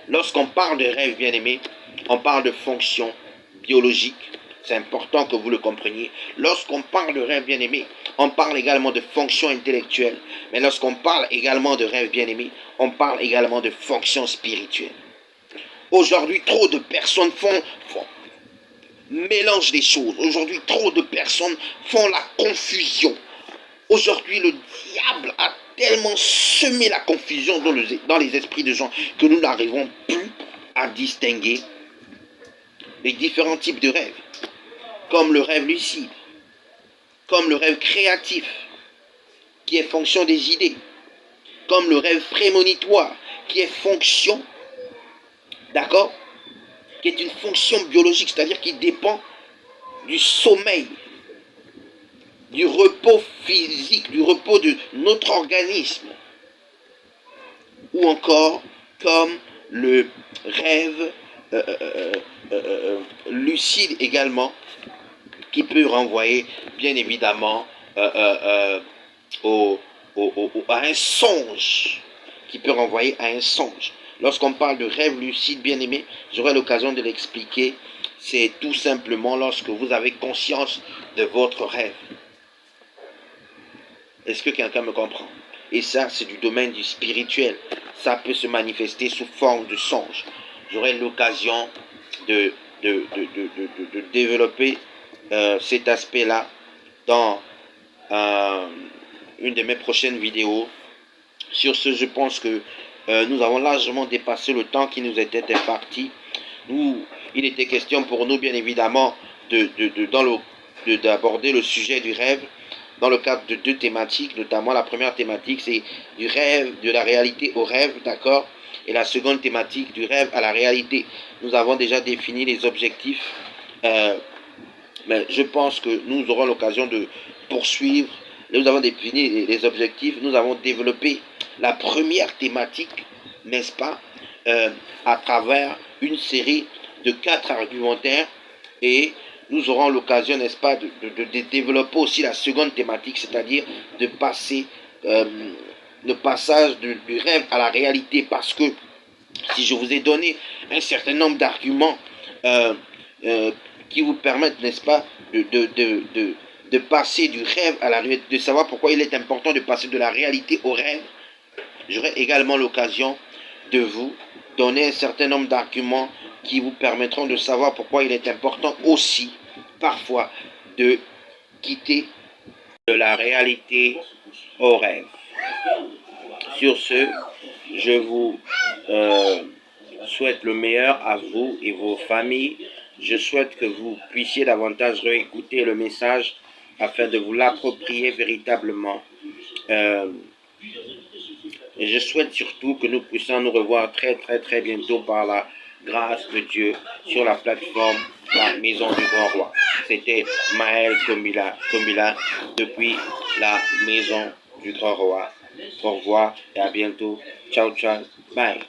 Speaker 1: Lorsqu'on parle de rêve, bien aimé, on parle de fonction biologique. C'est important que vous le compreniez. Lorsqu'on parle de rêve bien-aimé, on parle également de fonction intellectuelle. Mais lorsqu'on parle également de rêve bien-aimé, on parle également de fonction spirituelle. Aujourd'hui, trop de personnes mélangent les choses. Aujourd'hui, trop de personnes font la confusion. Aujourd'hui, le diable a tellement semé la confusion dans les esprits de gens que nous n'arrivons plus à distinguer les différents types de rêves. Comme le rêve lucide, comme le rêve créatif, qui est fonction des idées, comme le rêve prémonitoire, qui est fonction, d'accord, qui est une fonction biologique, c'est-à-dire qui dépend du sommeil, du repos physique, du repos de notre organisme, ou encore comme le rêve lucide également, qui peut renvoyer bien évidemment à un songe, qui peut renvoyer à un songe. Lorsqu'on parle de rêve lucide, bien aimé, j'aurai l'occasion de l'expliquer. C'est tout simplement lorsque vous avez conscience de votre rêve. Est-ce que quelqu'un me comprend? Et ça, c'est du domaine du spirituel. Ça peut se manifester sous forme de songe. J'aurai l'occasion de développer cet aspect-là dans une de mes prochaines vidéos. Sur ce, je pense que nous avons largement dépassé le temps qui nous était imparti. Il était question pour nous, bien évidemment, d'aborder le sujet du rêve dans le cadre de deux thématiques, notamment la première thématique, c'est du rêve, de la réalité au rêve, d'accord? Et la seconde thématique, du rêve à la réalité. Nous avons déjà défini les objectifs, mais je pense que nous aurons l'occasion de poursuivre. Nous avons défini les objectifs, nous avons développé la première thématique, n'est-ce pas, à travers une série de 4 argumentaires, et nous aurons l'occasion, n'est-ce pas, de développer aussi la seconde thématique, c'est-à-dire de passer le passage du rêve à la réalité, parce que si je vous ai donné un certain nombre d'arguments qui vous permettent, n'est-ce pas, de passer du rêve à la réalité, de savoir pourquoi il est important de passer de la réalité au rêve, j'aurai également l'occasion de vous donner un certain nombre d'arguments qui vous permettront de savoir pourquoi il est important aussi, parfois, de quitter de la réalité au rêve. Sur ce, je vous souhaite le meilleur à vous et vos familles. Je souhaite que vous puissiez davantage réécouter le message afin de vous l'approprier véritablement. Et je souhaite surtout que nous puissions nous revoir très bientôt par la grâce de Dieu sur la plateforme La Maison du Grand Roi. C'était Maël Komila depuis la Maison du Grand Roi. Au revoir et à bientôt. Ciao, ciao. Bye.